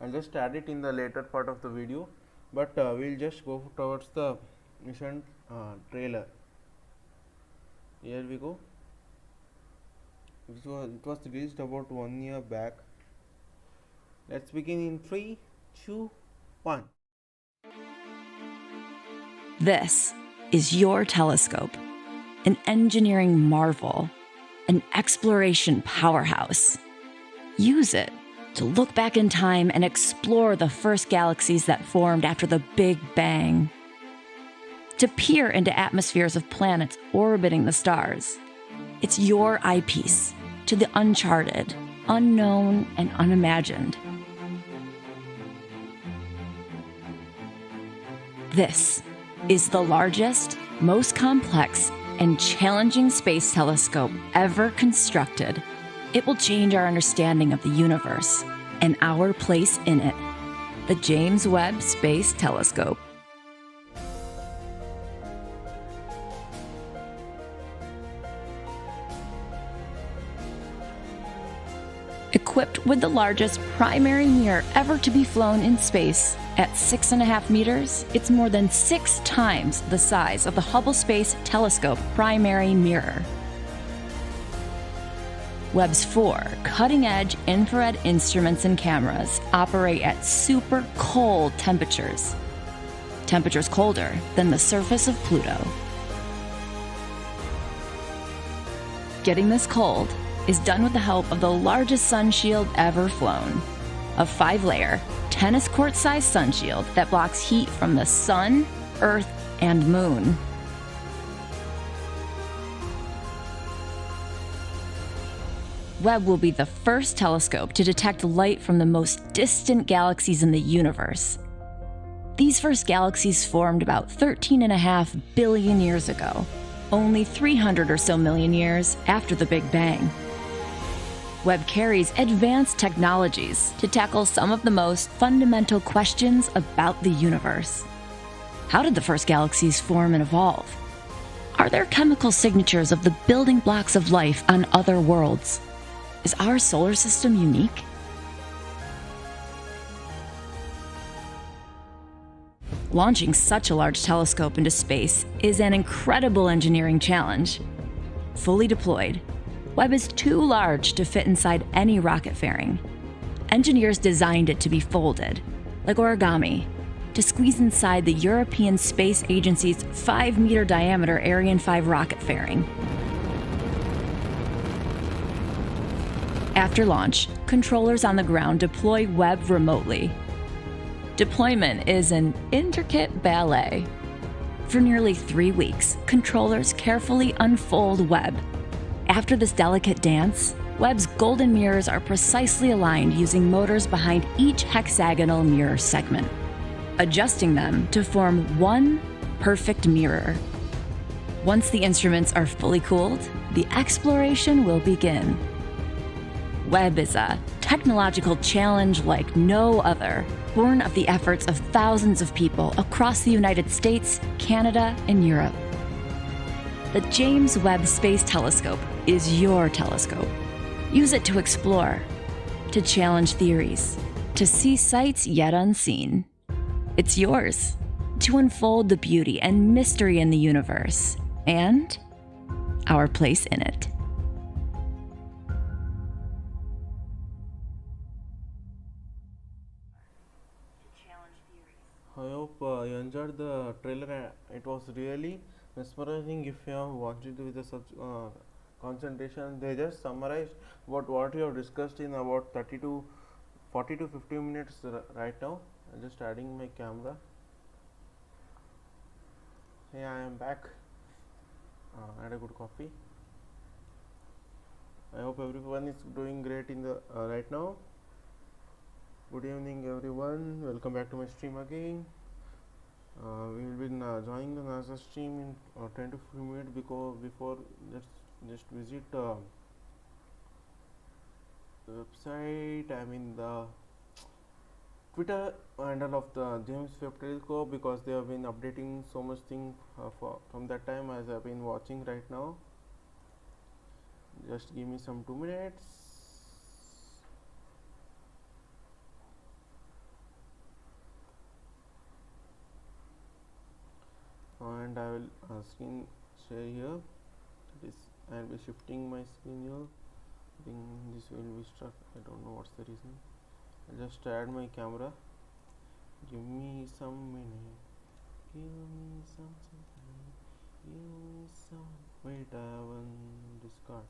I'll just add it in the later part of the video. But we'll just go towards the mission trailer. Here we go. It was released about 1 year back. Let's begin in 3, 2, 1. This is your telescope, an engineering marvel, an exploration powerhouse. Use it to look back in time and explore the first galaxies that formed after the Big Bang. To peer into atmospheres of planets orbiting the stars. It's your eyepiece to the uncharted, unknown, and unimagined. This is the largest, most complex, and challenging space telescope ever constructed. It will change our understanding of the universe and our place in it. The James Webb Space Telescope. Equipped with the largest primary mirror ever to be flown in space, at 6.5 meters, it's more than 6 times the size of the Hubble Space Telescope primary mirror. Webb's 4 cutting-edge infrared instruments and cameras operate at super cold temperatures. Temperatures colder than the surface of Pluto. Getting this cold is done with the help of the largest sun shield ever flown. A 5-layer, tennis court-sized sun shield that blocks heat from the sun, earth, and moon. Webb will be the first telescope to detect light from the most distant galaxies in the universe. These first galaxies formed about 13.5 billion years ago, only 300 or so million years after the Big Bang. Webb carries advanced technologies to tackle some of the most fundamental questions about the universe. How did the first galaxies form and evolve? Are there chemical signatures of the building blocks of life on other worlds? Is our solar system unique? Launching such a large telescope into space is an incredible engineering challenge. Fully deployed, Webb is too large to fit inside any rocket fairing. Engineers designed it to be folded, like origami, to squeeze inside the European Space Agency's 5-meter diameter Ariane 5 rocket fairing. After launch, controllers on the ground deploy Webb remotely. Deployment is an intricate ballet. For nearly 3 weeks, controllers carefully unfold Webb. After this delicate dance, Webb's golden mirrors are precisely aligned using motors behind each hexagonal mirror segment, adjusting them to form one perfect mirror. Once the instruments are fully cooled, the exploration will begin. Webb is a technological challenge like no other, born of the efforts of thousands of people across the United States, Canada, and Europe. The James Webb Space Telescope is your telescope. Use it to explore, to challenge theories, to see sights yet unseen. It's yours to unfold the beauty and mystery in the universe and our place in it. I hope you enjoyed the trailer. It was really mesmerizing if you have watched it with such concentration. They just summarized what you have discussed in about 30 to 40 to 50 minutes right now. I'm just adding my camera. Hey, I am back. I had a good coffee. I hope everyone is doing great in the right now. Good evening, everyone. Welcome back to my stream again. We will be joining the NASA stream in 10 to 15 minutes. Before let's just visit the website. I mean the Twitter handle of the James Webb Telescope, because they have been updating so much thing from that time as I've been watching right now. Just give me some 2 minutes. And I will screen share here. I will be shifting my screen here. I think this will be stuck. I don't know what's the reason. I'll just add my camera. Give me some minute. Give me some. Give me some. Wait, I have one discard.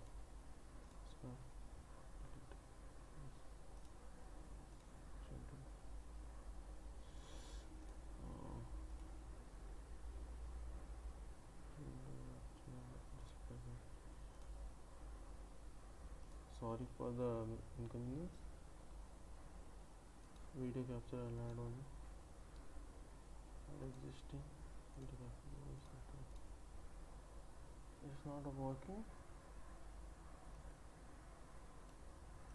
Sorry for the inconvenience. Video capture I'll add on existing. It's not working.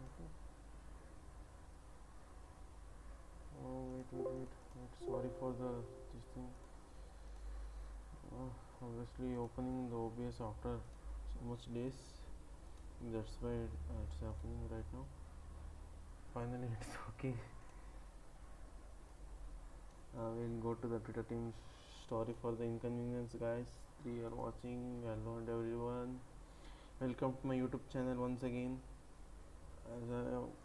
Okay. Oh wait. Sorry for this thing. Obviously opening the OBS after so much days. That's why it's happening right now. Finally it's okay. We'll go to the Twitter team. Sorry for the inconvenience, guys. You are watching. Hello and everyone. Welcome to my YouTube channel once again. As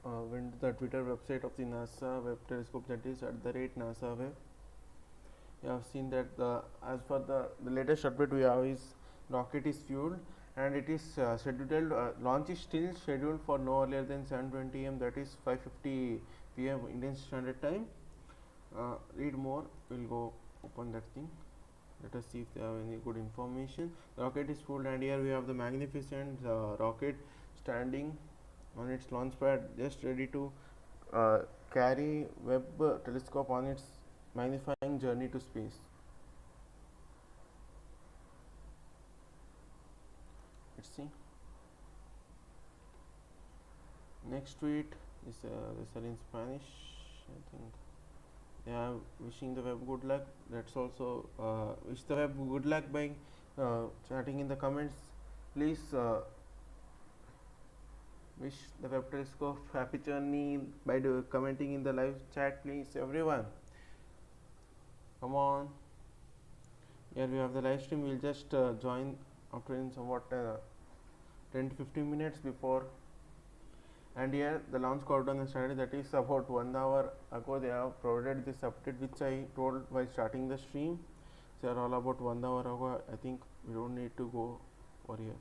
I went to the Twitter website of the NASA Webb Telescope, that is @NASA Webb. You have seen that as per the latest update we have is rocket is fueled and it is scheduled. Launch is still scheduled for no earlier than 7:20 am. That is 5:50 p.m. Indian Standard Time. Read more. We'll go open that thing. Let us see if they have any good information. The rocket is fueled, and here we have the magnificent rocket standing on its launch pad, just ready to carry Webb telescope on its magnifying journey to space. Let's see. Next tweet is in Spanish, I think. They are wishing the Webb good luck. Let's also wish the Webb good luck by chatting in the comments. Please wish the Webb telescope happy journey by commenting in the live chat, please, everyone. Come on. Here we have the live stream. We'll just join after in somewhat 10 to 15 minutes before. And here the launch countdown has started. That is about 1 hour ago they have provided this update, which I told while starting the stream. They are all about 1 hour ago. I think we don't need to go over here.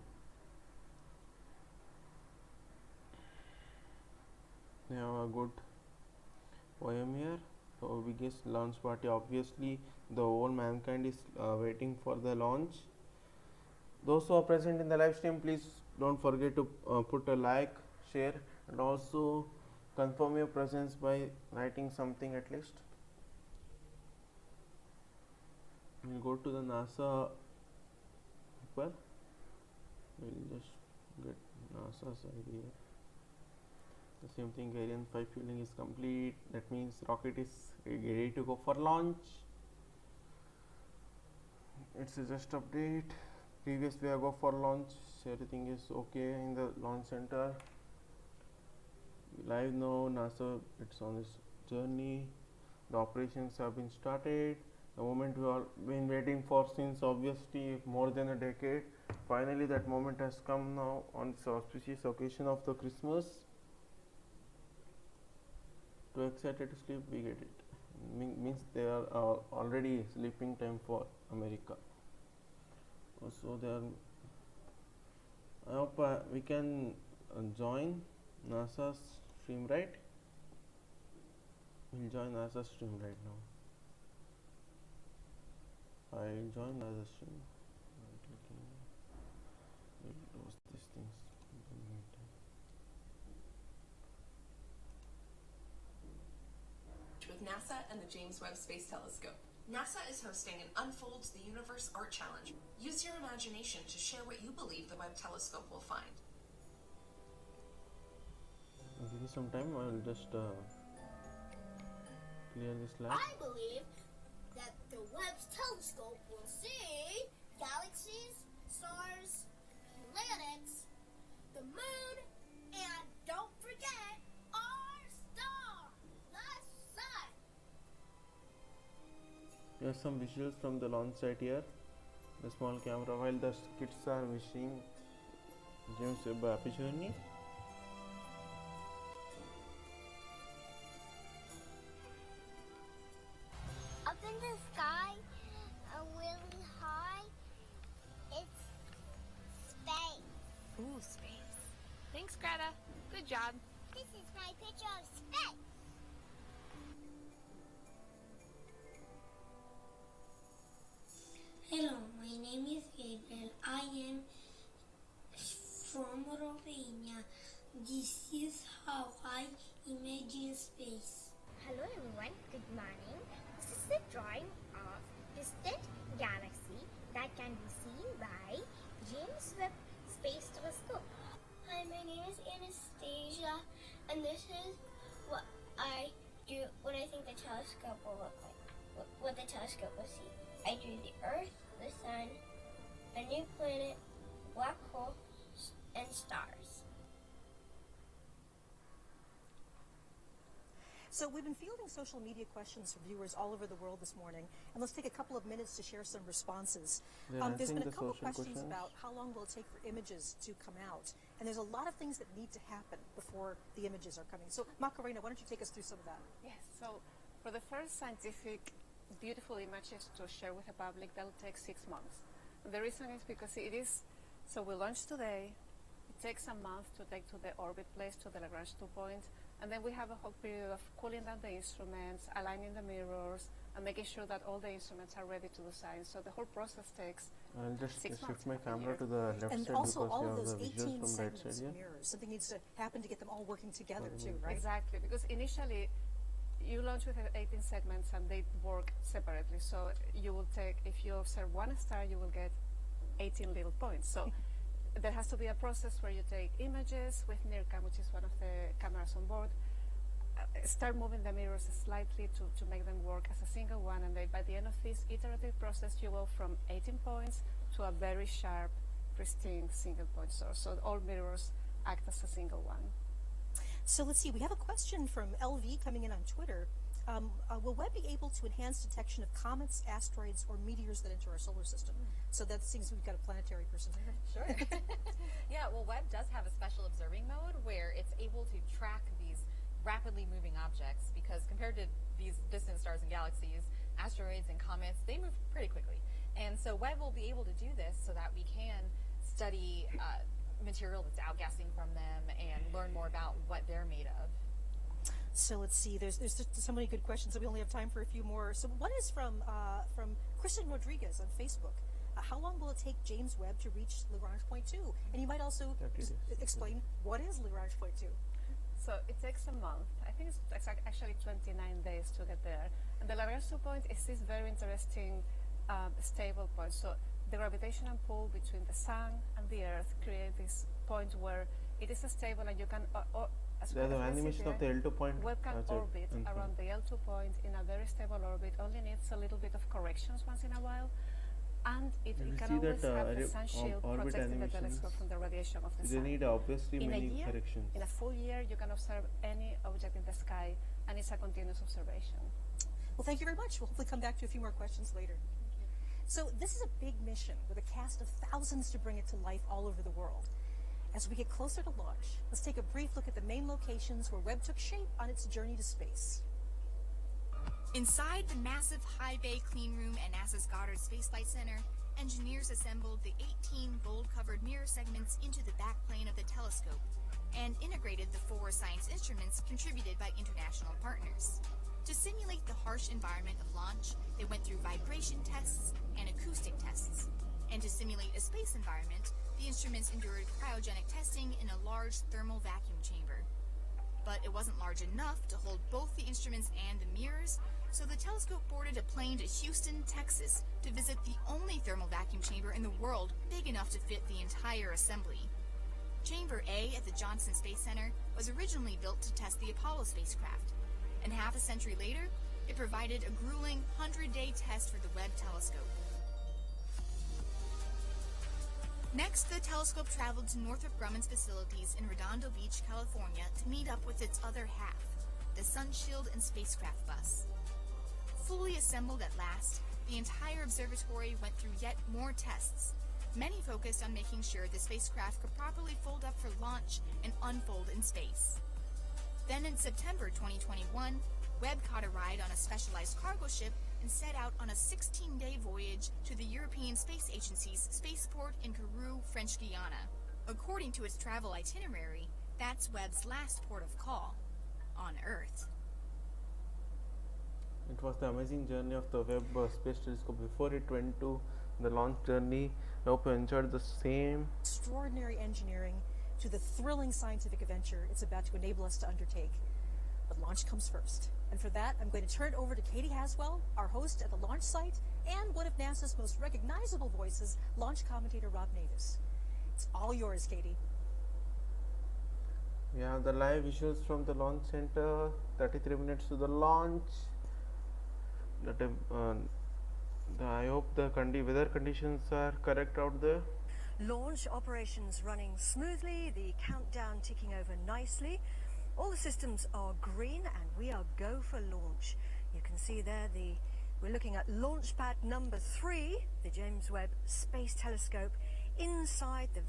They have a good poem here. The biggest launch party. Obviously the whole mankind is waiting for the launch. Those who are present in the live stream, please don't forget to put a like, share, and also confirm your presence by writing something at least. We'll go to the NASA paper. We'll just get NASA side here. The same thing, Ariane 5 fueling is complete. That means rocket is ready to go for launch. It's a just update. Previous we have go for launch. Everything is okay in the launch center. Live now. NASA, it's on its journey. The operations have been started. The moment we have been waiting for since obviously more than a decade. Finally, that moment has come now on this auspicious occasion of the Christmas. Too excited to sleep, we get it. Means they are already sleeping time for America. So they are. I hope we can join NASA's stream, right? We'll join NASA's stream right now. I join NASA's stream. We'll close these things. With NASA and the James Webb Space Telescope. NASA is hosting an Unfolds the Universe Art Challenge. Use your imagination to share what you believe the Webb telescope will find. Give me some time, I will just clear this lab. I believe that the Webb's telescope will see galaxies, stars, planets, the moon, and don't forget our star, the sun. Here are some visuals from the launch site here. The small camera while the kids are wishing James Webb happy journey. Up in the sky, really high, it's space. Ooh, space. Thanks, Greta. Good job. This is my picture of space. Hello, my name is Gabriel. I am from Romania. This is how I imagine space. Hello everyone, good morning. This is a drawing of distant galaxy that can be seen by James Webb Space Telescope. Hi, my name is Anastasia, and this is what I do when I think the telescope will look like, what the telescope will see. I drew the Earth, the Sun, a new planet, black hole, and stars. So we've been fielding social media questions from viewers all over the world this morning, and let's take a couple of minutes to share some responses. There's been a couple of questions about how long will it take for images to come out, and there's a lot of things that need to happen before the images are coming. So Macarena, why don't you take us through some of that? Yes, so for the first scientific beautiful images to share with the public, that'll take 6 months. And the reason is because it is, so we launched today, it takes a month to take to the orbit place, to the Lagrange 2 point, and then we have a whole period of cooling down the instruments, aligning the mirrors, and making sure that all the instruments are ready to do science. So the whole process takes I'll just 6 months. shift my camera to the left And side also because all you of have those the 18 visuals from right segments side of here. mirrors. Something needs to happen to get them all working together too, right? Exactly, because initially you launch with 18 segments and they work separately. So you will take, if you observe one star, you will get 18 little points. So there has to be a process where you take images with NIRCam, which is one of the cameras on board, start moving the mirrors slightly to make them work as a single one, and then by the end of this iterative process, you go from 18 points to a very sharp, pristine single point source. So all mirrors act as a single one. So let's see, we have a question from LV coming in on Twitter. Will Webb be able to enhance detection of comets, asteroids, or meteors that enter our solar system? So that seems we've got a planetary person here. Sure. Yeah, well, Webb does have a special observing mode where it's able to track these rapidly moving objects, because compared to these distant stars and galaxies, asteroids and comets, they move pretty quickly. And so Webb will be able to do this so that we can study material that's outgassing from them and learn more about what they're made of. So let's see, there's just so many good questions, so we only have time for a few more. So one is from Kristen Rodriguez on Facebook. How long will it take James Webb to reach Lagrange point 2? And you might also explain what is Lagrange point 2? So it takes a month. I think it's actually 29 days to get there. And the Lagrange 2 point is this very interesting stable point. So the gravitational pull between the sun and the Earth creates this point where it is stable, and you can As There's far an as we see animation of the there, L2 point. Webb can that's it. orbit around the L2 point in a very stable orbit, only needs a little bit of corrections once in a while, and it You can see always that, have the sun shield orbit protecting the animations, telescope from the radiation of the they sun. need obviously In a many year, corrections. in a full year, you can observe any object in the sky, and it's a continuous observation. Well, thank you very much. We'll hopefully come back to a few more questions later. So this is a big mission with a cast of thousands to bring it to life all over the world. As we get closer to launch, let's take a brief look at the main locations where Webb took shape on its journey to space. Inside the massive high bay clean room at NASA's Goddard Space Flight Center, engineers assembled the 18 gold-covered mirror segments into the backplane of the telescope and integrated the 4 science instruments contributed by international partners. To simulate the harsh environment of launch, they went through vibration tests and acoustic tests. And to simulate a space environment, the instruments endured cryogenic testing in a large thermal vacuum chamber. But it wasn't large enough to hold both the instruments and the mirrors, so the telescope boarded a plane to Houston, Texas, to visit the only thermal vacuum chamber in the world big enough to fit the entire assembly. Chamber A at the Johnson Space Center was originally built to test the Apollo spacecraft, and half a century later, it provided a grueling 100-day test for the Webb telescope. Next, the telescope traveled to Northrop Grumman's facilities in Redondo Beach, California to meet up with its other half, the Sunshield and spacecraft bus. Fully assembled at last, the entire observatory went through yet more tests, many focused on making sure the spacecraft could properly fold up for launch and unfold in space. Then in September 2021, Webb caught a ride on a specialized cargo ship and set out on a 16-day voyage to the European Space Agency's spaceport in Kourou, French Guiana. According to its travel itinerary, that's Webb's last port of call on Earth. It was the amazing journey of the Webb Space Telescope before it went to the launch journey. I hope you enjoyed the same. Extraordinary engineering to the thrilling scientific adventure it's about to enable us to undertake. But launch comes first. And for that, I'm going to turn it over to Katie Haswell, our host at the launch site, and one of NASA's most recognizable voices, launch commentator Rob Navis. It's all yours, Katie. Yeah, the live visuals from the launch center, 33 minutes to the launch. I hope the weather conditions are correct out there. Launch operations running smoothly, the countdown ticking over nicely. All the systems are green and we are go for launch. You can see there we're looking at launch pad number 3, the James Webb Space Telescope, inside the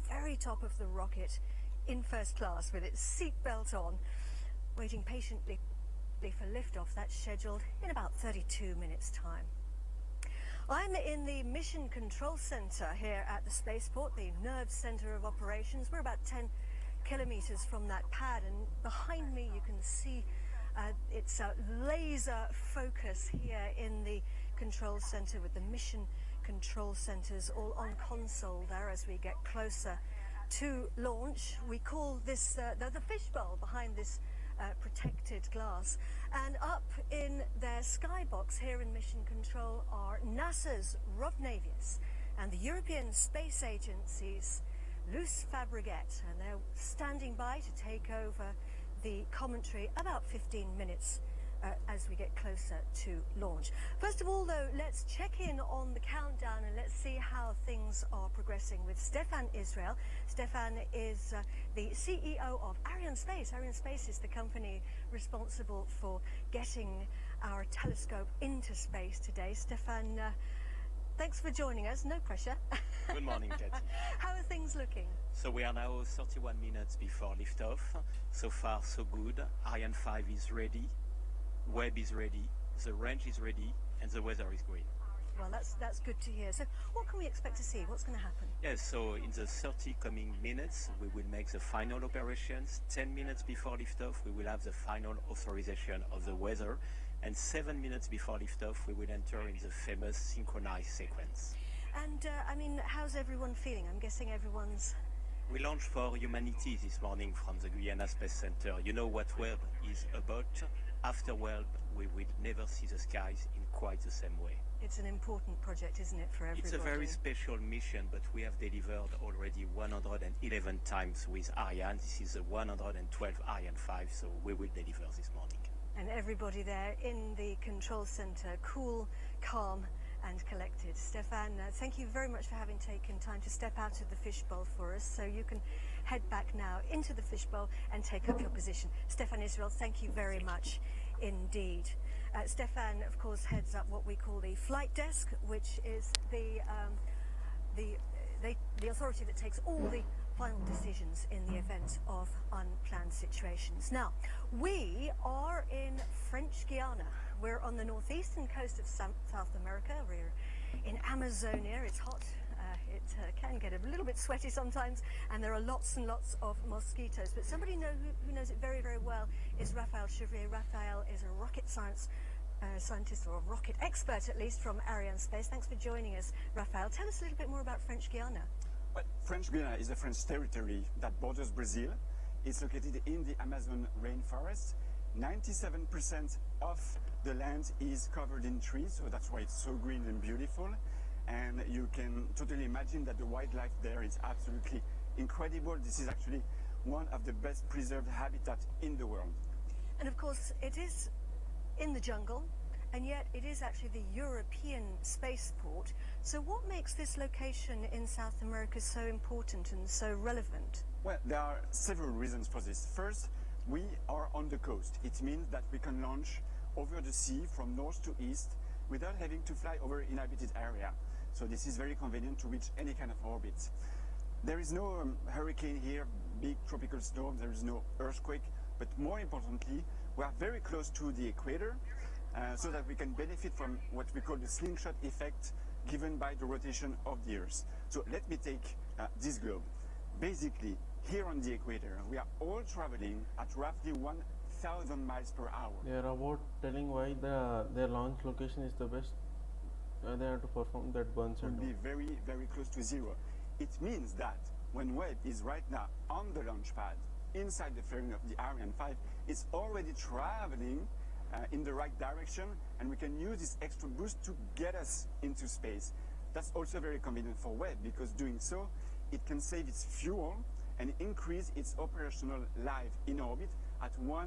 very top of the rocket, in first class with its seatbelt on, waiting patiently for liftoff. That's scheduled in about 32 minutes' time. I'm in the Mission Control Center here at the spaceport, the nerve center of operations. We're about 10 kilometers from that pad, and behind me you can see it's a laser focus here in the control center with the mission control centers all on console there as we get closer to launch. We call this the fishbowl behind this protected glass, and up in their skybox here in Mission Control are NASA's Rob Navis and the European Space Agency's Luce Fabregat, and they're standing by to take over the commentary about 15 minutes as we get closer to launch. First of all, though, let's check in on the countdown and let's see how things are progressing with Stefan Israel. Stefan is the CEO of Ariane Space. Ariane Space is the company responsible for getting our telescope into space today. Stefan, thanks for joining us. No pressure. Good morning, Katie. How are things looking? So we are now 31 minutes before liftoff. So far, so good. Ariane 5 is ready. Webb is ready, the range is ready, and the weather is great. Well, that's good to hear. So what can we expect to see? What's going to happen? Yes, so in the 30 coming minutes, we will make the final operations. 10 minutes before liftoff, we will have the final authorization of the weather. And 7 minutes before liftoff, we will enter in the famous synchronized sequence. And, I mean, how's everyone feeling? I'm guessing everyone's... We launched for humanity this morning from the Guyana Space Center. You know what Webb is about? after Webb, we will never see the skies in quite the same way. It's an important project, isn't it, for everybody? It's a very special mission, but we have delivered already 111 times with Ariane. This is the 112 Ariane 5, so we will deliver this morning. And everybody there in the control center, cool, calm, and collected. Stéphane, thank you very much for having taken time to step out of the fishbowl for us, so you can head back now into the fishbowl and take up your position. Stéphane Israel, thank you very much indeed. Stéphane, of course, heads up what we call the flight desk, which is the authority that takes all the final decisions in the event of unplanned situations. Now, we are in French Guiana. We're on the northeastern coast of South America. We're in Amazonia. It's hot. It can get a little bit sweaty sometimes, and there are lots and lots of mosquitoes. But somebody who knows it very, very well is Raphael Chevrier. Raphael is a rocket scientist, or a rocket expert at least, from Arianespace. Thanks for joining us, Raphael. Tell us a little bit more about French Guiana. Well, French Guiana is a French territory that borders Brazil. It's located in the Amazon rainforest. 97% of the land is covered in trees, so that's why it's so green and beautiful. And you can totally imagine that the wildlife there is absolutely incredible. This is actually one of the best preserved habitats in the world. And of course, it is in the jungle, and yet it is actually the European spaceport. So what makes this location in South America so important and so relevant? Well, there are several reasons for this. First, we are on the coast. It means that we can launch over the sea from north to east without having to fly over inhabited area. So this is very convenient to reach any kind of orbit. There is no hurricane here, big tropical storm, there is no earthquake, but more importantly, we are very close to the equator, so that we can benefit from what we call the slingshot effect given by the rotation of the Earth. So let me take this globe. Basically, here on the equator, we are all traveling at roughly 1,000 miles per hour. They are about telling why their launch location is the best. They have to perform that burn It will be very, very close to zero. It means that when Webb is right now on the launch pad, inside the fairing of the Ariane 5, it's already traveling in the right direction, and we can use this extra boost to get us into space. That's also very convenient for Webb, because doing so, it can save its fuel and increase its operational life in orbit at 1.5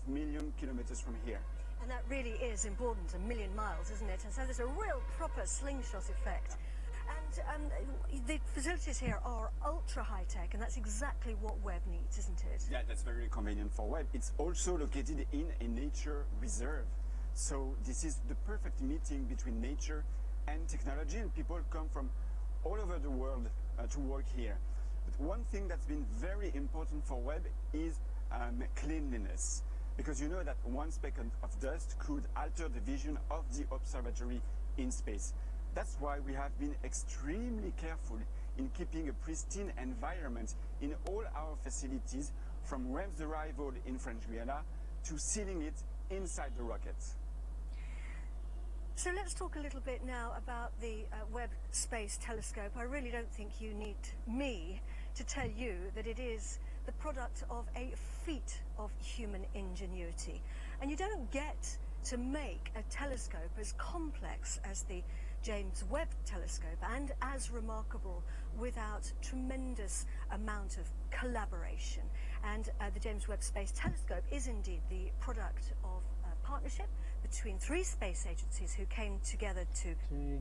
million kilometers from here. And that really is important, 1 million miles, isn't it? And so there's a real proper slingshot effect. And the facilities here are ultra high-tech, and that's exactly what Webb needs, isn't it? Yeah, that's very convenient for Webb. It's also located in a nature reserve. So this is the perfect meeting between nature and technology, and people come from all over the world to work here. But one thing that's been very important for Webb is cleanliness. Because you know that one speck of dust could alter the vision of the observatory in space. That's why we have been extremely careful in keeping a pristine environment in all our facilities, from Webb's arrival in French Guiana to sealing it inside the rocket. So let's talk a little bit now about the Webb Space Telescope. I really don't think you need me to tell you that it is the product of a feat of human ingenuity. And you don't get to make a telescope as complex as the James Webb Telescope and as remarkable without tremendous amount of collaboration. And the James Webb Space Telescope is indeed the product of a partnership between 3 space agencies who came together to...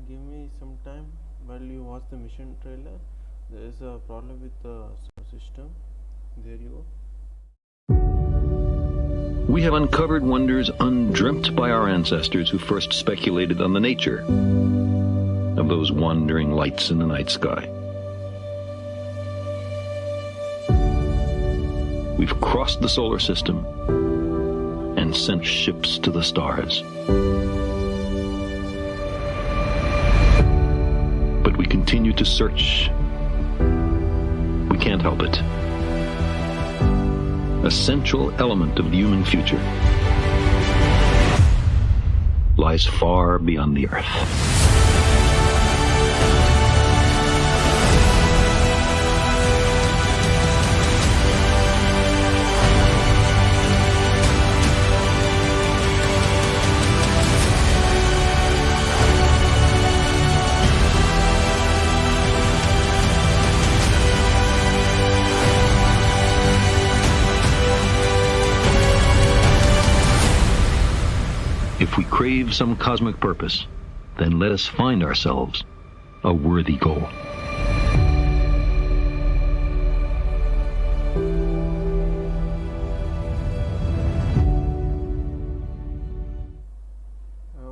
Give me some time while you watch the mission trailer. There is a problem with the system. There you go. We have uncovered wonders undreamt by our ancestors who first speculated on the nature of those wandering lights in the night sky. We've crossed the solar system and sent ships to the stars. But we continue to search. We can't help it. A central element of the human future lies far beyond the Earth. crave some cosmic purpose, then let us find ourselves a worthy goal.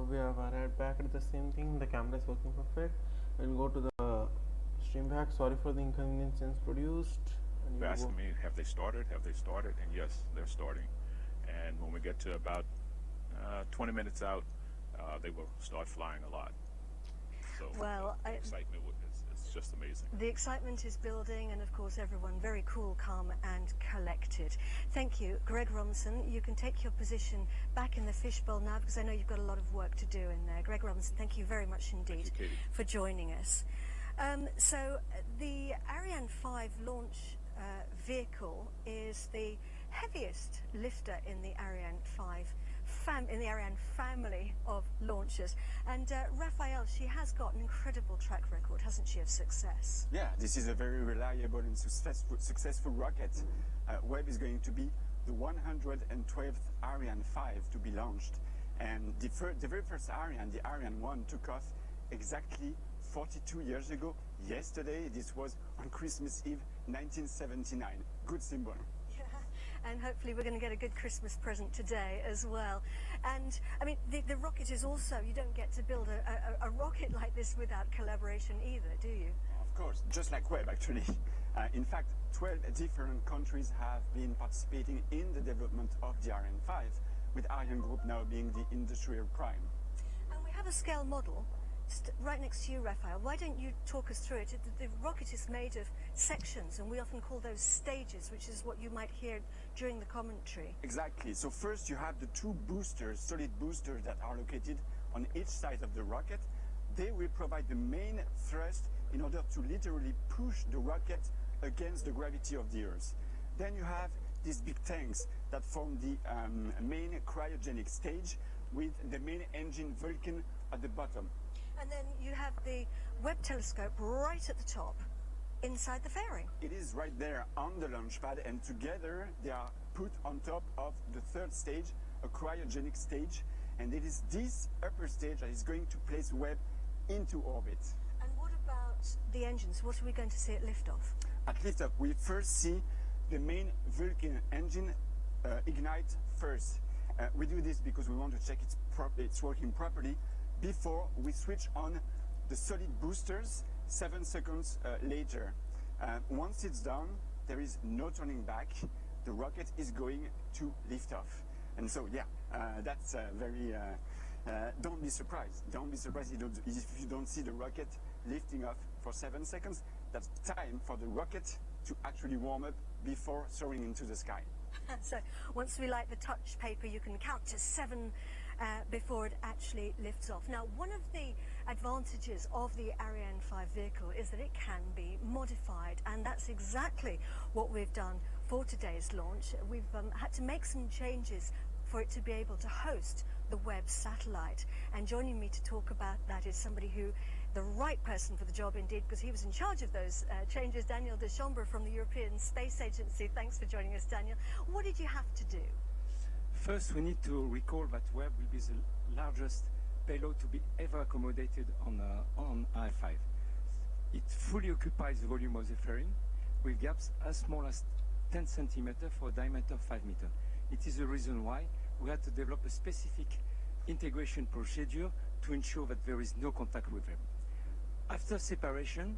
We have arrived back at the same thing. The camera is working perfect. We'll go to the stream back. Sorry for the inconvenience produced. They asked me, have they started? Have they started? And yes, they're starting. And when we get to about 20 minutes out, they will start flying a lot. So well, the excitement is just amazing. The excitement is building, and of course everyone very cool, calm and collected. Thank you, Greg Robinson. You can take your position back in the fishbowl now, because I know you've got a lot of work to do in there. Greg Robinson, thank you very much indeed for joining us. So the Ariane 5 launch vehicle is the heaviest lifter in the Ariane 5 family of launchers. And Raphael, she has got an incredible track record, hasn't she, of success? Yeah, this is a very reliable and successful rocket. Webb is going to be the 112th Ariane 5 to be launched. And the very first Ariane, the Ariane 1, took off exactly 42 years ago. Yesterday, this was on Christmas Eve, 1979. Good symbol. And hopefully we're going to get a good Christmas present today as well. And I mean, the rocket is also, you don't get to build a rocket like this without collaboration either, do you? Of course, just like Webb actually. In fact, 12 different countries have been participating in the development of the Ariane 5, with Ariane Group now being the industrial prime. And we have a scale model right next to you, Raphael. Why don't you talk us through it? The rocket is made of sections, and we often call those stages, which is what you might hear during the commentary. Exactly. So first you have the two boosters, solid boosters, that are located on each side of the rocket. They will provide the main thrust in order to literally push the rocket against the gravity of the Earth. Then you have these big tanks that form the main cryogenic stage, with the main engine Vulcan at the bottom. And then you have the Webb telescope right at the top, inside the fairing. It is right there on the launch pad, and together they are put on top of the third stage, a cryogenic stage, and it is this upper stage that is going to place Webb into orbit. And what about the engines? What are we going to see at liftoff? At liftoff, we first see the main Vulcan engine ignite first. We do this because we want to check it's working properly before we switch on the solid boosters 7 seconds later. Once it's done, there is no turning back. The rocket is going to lift off. And so, yeah, that's very... don't be surprised. Don't be surprised if you don't see the rocket lifting off for 7 seconds. That's time for the rocket to actually warm up before soaring into the sky. So once we light the touch paper, you can count to 7 before it actually lifts off. Now, one of the advantages of the Ariane 5 vehicle is that it can be modified, and that's exactly what we've done for today's launch. We've had to make some changes for it to be able to host the Webb satellite. And joining me to talk about that is somebody who, the right person for the job indeed, because he was in charge of those changes, Daniel Deschambre from the European Space Agency. Thanks for joining us, Daniel. What did you have to do? First, we need to recall that Webb will be the largest payload to be ever accommodated on I-5. It fully occupies the volume of the fairing, with gaps as small as 10 centimeters for a diameter of 5 meters. It is the reason why we had to develop a specific integration procedure to ensure that there is no contact with them. After separation,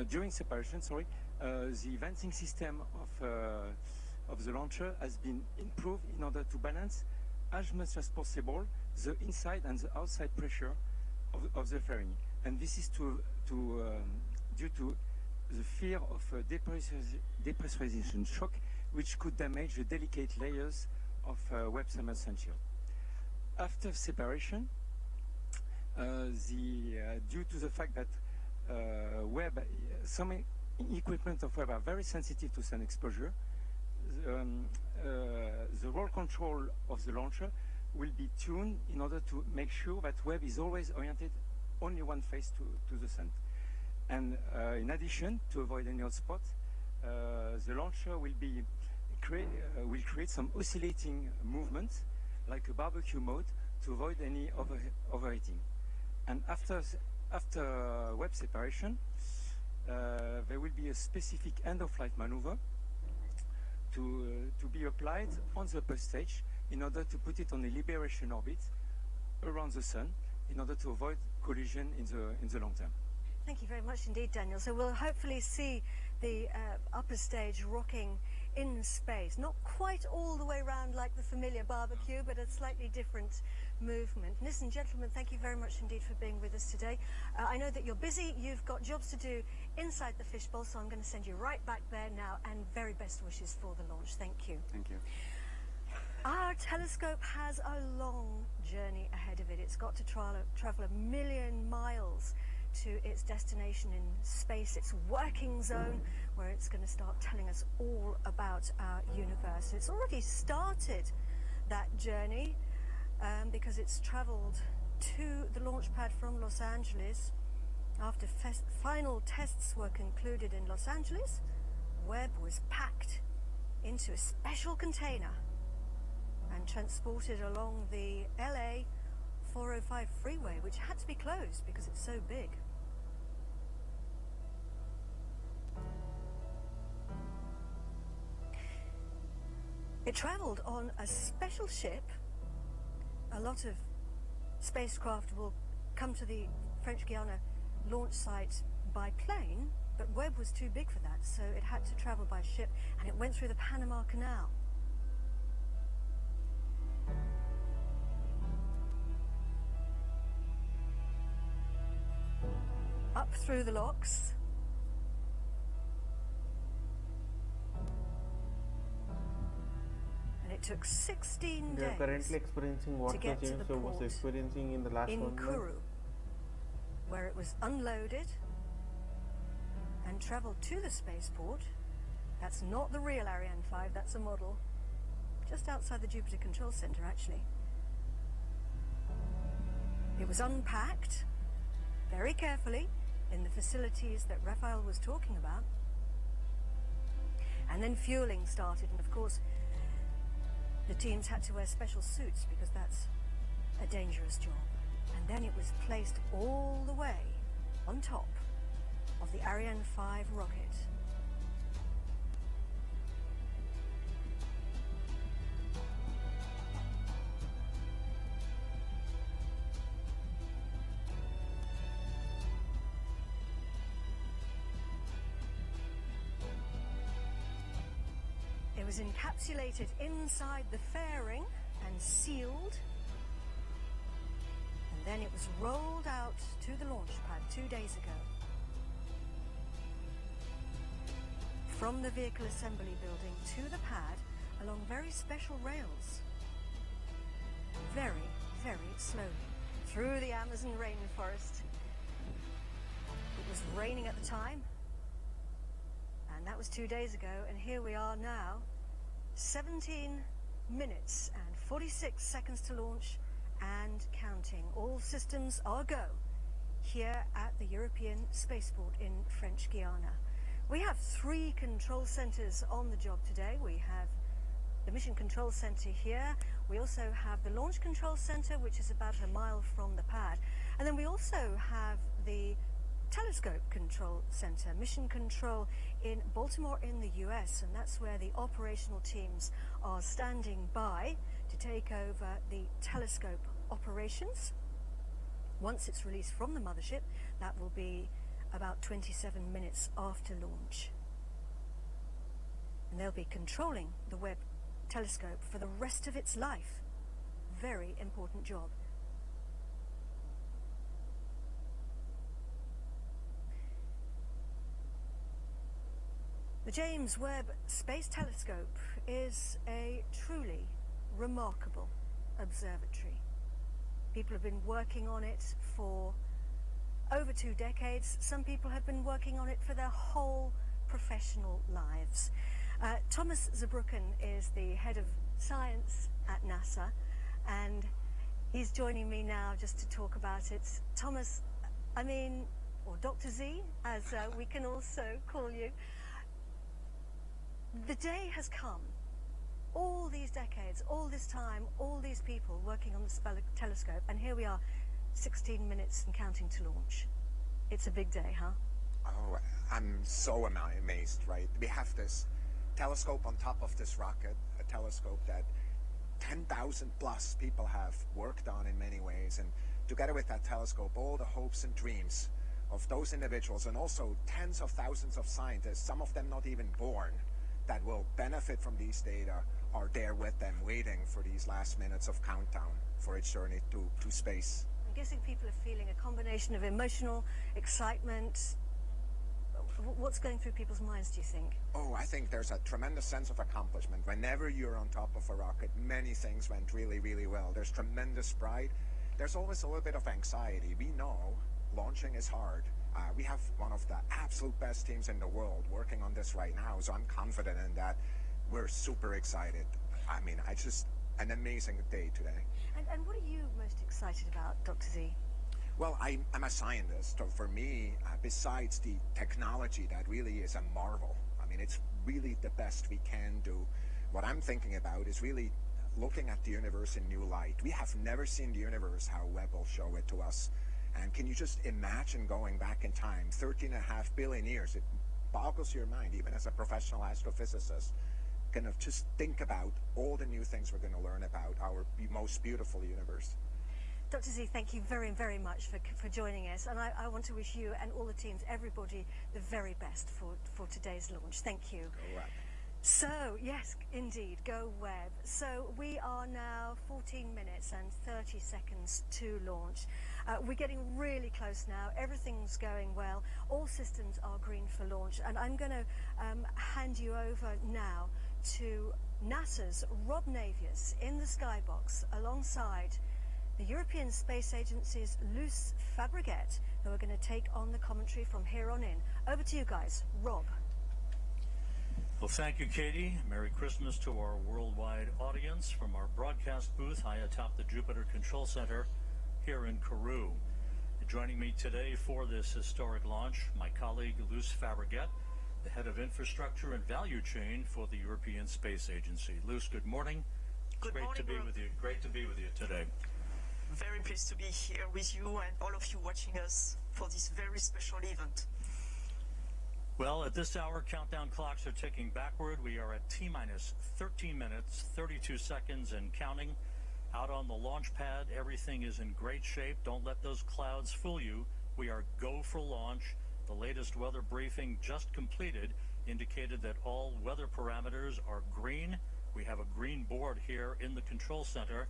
during separation, the venting system of the launcher has been improved in order to balance as much as possible the inside and the outside pressure of the fairing. And this is due to the fear of depressurization shock, which could damage the delicate layers of Webb submerged shield. After separation, due to the fact that Webb, some equipment of Webb are very sensitive to sun exposure, the roll control of the launcher will be tuned in order to make sure that Webb is always oriented only one face to the sun. And in addition, to avoid any hot spot, the launcher will create some oscillating movements like a barbecue mode, to avoid any overheating. And after Webb separation, there will be a specific end-of-life maneuver to be applied on the upper stage in order to put it on a liberation orbit around the Sun in order to avoid collision in the long term. Thank you very much indeed, Daniel. So we'll hopefully see the upper stage rocking in space, not quite all the way around like the familiar barbecue, but a slightly different movement. Ladies and gentlemen, thank you very much indeed for being with us today. I know that you're busy, you've got jobs to do inside the fishbowl, so I'm going to send you right back there now, and very best wishes for the launch. Thank you. Thank you. Our telescope has a long journey ahead of it. It's got to travel 1 million miles to its destination in space, its working zone, where it's going to start telling us all about our universe. It's already started that journey because it's traveled to the launch pad from Los Angeles. After final tests were concluded in Los Angeles, Webb was packed into a special container and transported along the LA 405 freeway, which had to be closed because it's so big. It traveled on a special ship. A lot of spacecraft will come to the French Guiana launch site by plane, but Webb was too big for that, so it had to travel by ship, and it went through the Panama Canal. Up through the locks. And it took 16 They are days currently experiencing what to the get to James the Webb was port experiencing in the last in 1 month. Kourou, where it was unloaded and traveled to the spaceport. That's not the real Ariane 5, that's a model. Just outside the Jupiter Control Center, actually. It was unpacked very carefully in the facilities that Raphael was talking about. And then fueling started, and of course, the teams had to wear special suits because that's a dangerous job. And then it was placed all the way on top of the Ariane 5 rocket. It was encapsulated inside the fairing and sealed. And then it was rolled out to the launch pad 2 days ago. From the vehicle assembly building to the pad along very special rails. Very, very slowly through the Amazon rainforest. It was raining at the time, and that was 2 days ago, and here we are now, 17 minutes and 46 seconds to launch and counting. All systems are go here at the European Spaceport in French Guiana. We have 3 control centers on the job today. We have the Mission Control Center here. We also have the Launch Control Center, which is about a mile from the pad. And then we also have the Telescope Control Center, Mission Control in Baltimore in the US, and that's where the operational teams are standing by to take over the telescope operations. Once it's released from the mothership, that will be about 27 minutes after launch. And they'll be controlling the Webb telescope for the rest of its life. Very important job. The James Webb Space Telescope is a truly remarkable observatory. People have been working on it for over 2 decades. Some people have been working on it for their whole professional lives. Thomas Zurbuchen is the head of science at NASA, and he's joining me now just to talk about it. Thomas, or Dr. Z, as we can also call you. The day has come. all these decades, all this time, all these people working on the telescope, and here we are, 16 minutes and counting to launch. It's a big day, huh? Oh, I'm so amazed, right? We have this telescope on top of this rocket, a telescope that 10,000 plus people have worked on in many ways, and together with that telescope, all the hopes and dreams of those individuals, and also tens of thousands of scientists, some of them not even born, that will benefit from these data, are there with them, waiting for these last minutes of countdown for its journey to space. I'm guessing people are feeling a combination of emotional excitement. What's going through people's minds, do you think? Oh, I think there's a tremendous sense of accomplishment. Whenever you're on top of a rocket, many things went really, really well. There's tremendous pride. There's always a little bit of anxiety. We know launching is hard. We have one of the absolute best teams in the world working on this right now, so I'm confident in that. We're super excited. I mean, it's just an amazing day today. And what are you most excited about, Dr. Z? Well, I'm a scientist, so for me, besides the technology that really is a marvel, I mean, it's really the best we can do. What I'm thinking about is really looking at the universe in new light. We have never seen the universe how Webb will show it to us. And can you just imagine going back in time, 13.5 billion years? It boggles your mind, even as a professional astrophysicist. Kind of just think about all the new things we're going to learn about our most beautiful universe. Dr. Z, thank you very, very much for joining us. And I want to wish you and all the teams, everybody, the very best for today's launch. Thank you. Go Webb. So, yes, indeed, go Webb. So we are now 14 minutes and 30 seconds to launch. We're getting really close now. Everything's going well. All systems are green for launch. And I'm going to hand you over now to NASA's Rob Navius in the skybox alongside the European Space Agency's Luce Fabrichet, who are going to take on the commentary from here on in. Over to you guys. Rob. Well, thank you, Katie. Merry Christmas to our worldwide audience from our broadcast booth high atop the Jupiter Control Center here in Kourou. Joining me today for this historic launch, my colleague Luce Fabrichet, the head of infrastructure and value chain for the European Space Agency. Luce, good morning. Good morning, to be Rob. with you. Great to be with you today. Very pleased to be here with you and all of you watching us for this very special event. Well, at this hour, countdown clocks are ticking backward. We are at T-minus 13 minutes, 32 seconds and counting. Out on the launch pad, everything is in great shape. Don't let those clouds fool you. We are go for launch. The latest weather briefing just completed indicated that all weather parameters are green. We have a green board here in the control center,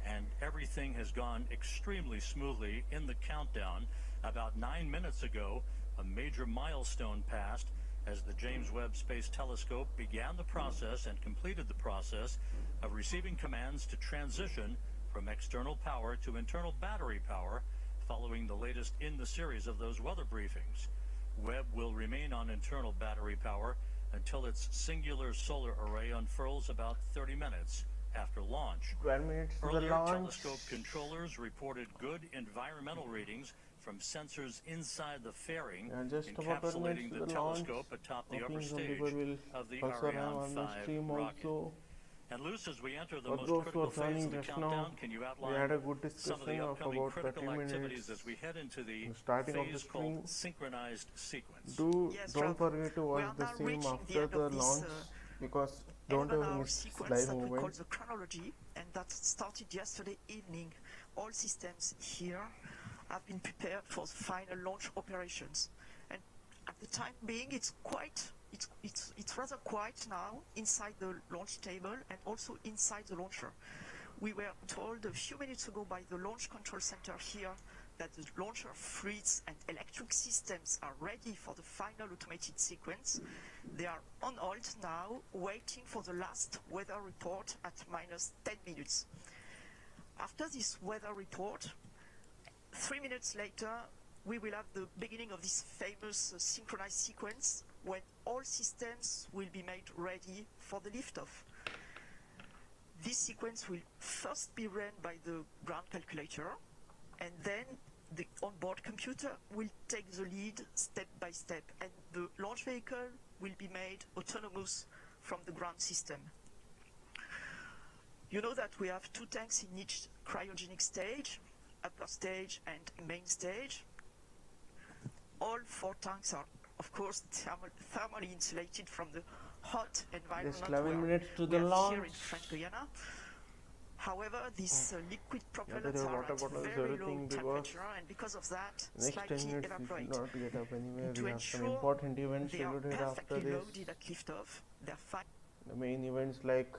and everything has gone extremely smoothly in the countdown. About 9 minutes ago, a major milestone passed as the James Webb Space Telescope began the process and completed the process of receiving commands to transition from external power to internal battery power following the latest in the series of those weather briefings. Webb will remain on internal battery power until its singular solar array unfurls about 30 minutes after launch. 12 minutes to the Earlier, launch. telescope controllers reported good environmental readings from sensors inside the fairing, Just about 12 encapsulating minutes the to the telescope launch. atop the Hoping upper some stage people will of the also have Ariane on the 5 stream rocket. also. And Luce, as we enter the For most those who critical are phase joining of the just countdown, now, can you we outline had a good some of the discussion of upcoming about critical 30 activities minutes. as we head into the The starting of the phase stream. called synchronized sequence? Don't forget to watch the stream after the launch, because don't ever miss sequence live that we call movement. the chronology, and that started yesterday evening. All systems here have been prepared for the final launch operations, and at the time being, it's rather quiet now inside the launch table and also inside the launcher. We were told a few minutes ago by the launch control center here that the launcher fluids and electric systems are ready for the final automated sequence. They are on hold now, waiting for the last weather report at minus 10 minutes. After this weather report, 3 minutes later, we will have the beginning of this famous synchronized sequence when all systems will be made ready for the liftoff. This sequence will first be run by the ground calculator, and then the onboard computer will take the lead step by step, and the launch vehicle will be made autonomous from the ground system. You know that we have 2 tanks in each cryogenic stage, upper stage and main stage. All 4 tanks are, of course, thermally insulated from the hot environment Just 11 minutes to we the have launch. here in French Guiana. However, these liquid propellants your are water at bottles, very low everything, because temperature, and because of that, next 10 slightly minutes we evaporate. should not get up anywhere. To We have some ensure important events they are scheduled here after perfectly this. loaded at liftoff, they're fine. The main events like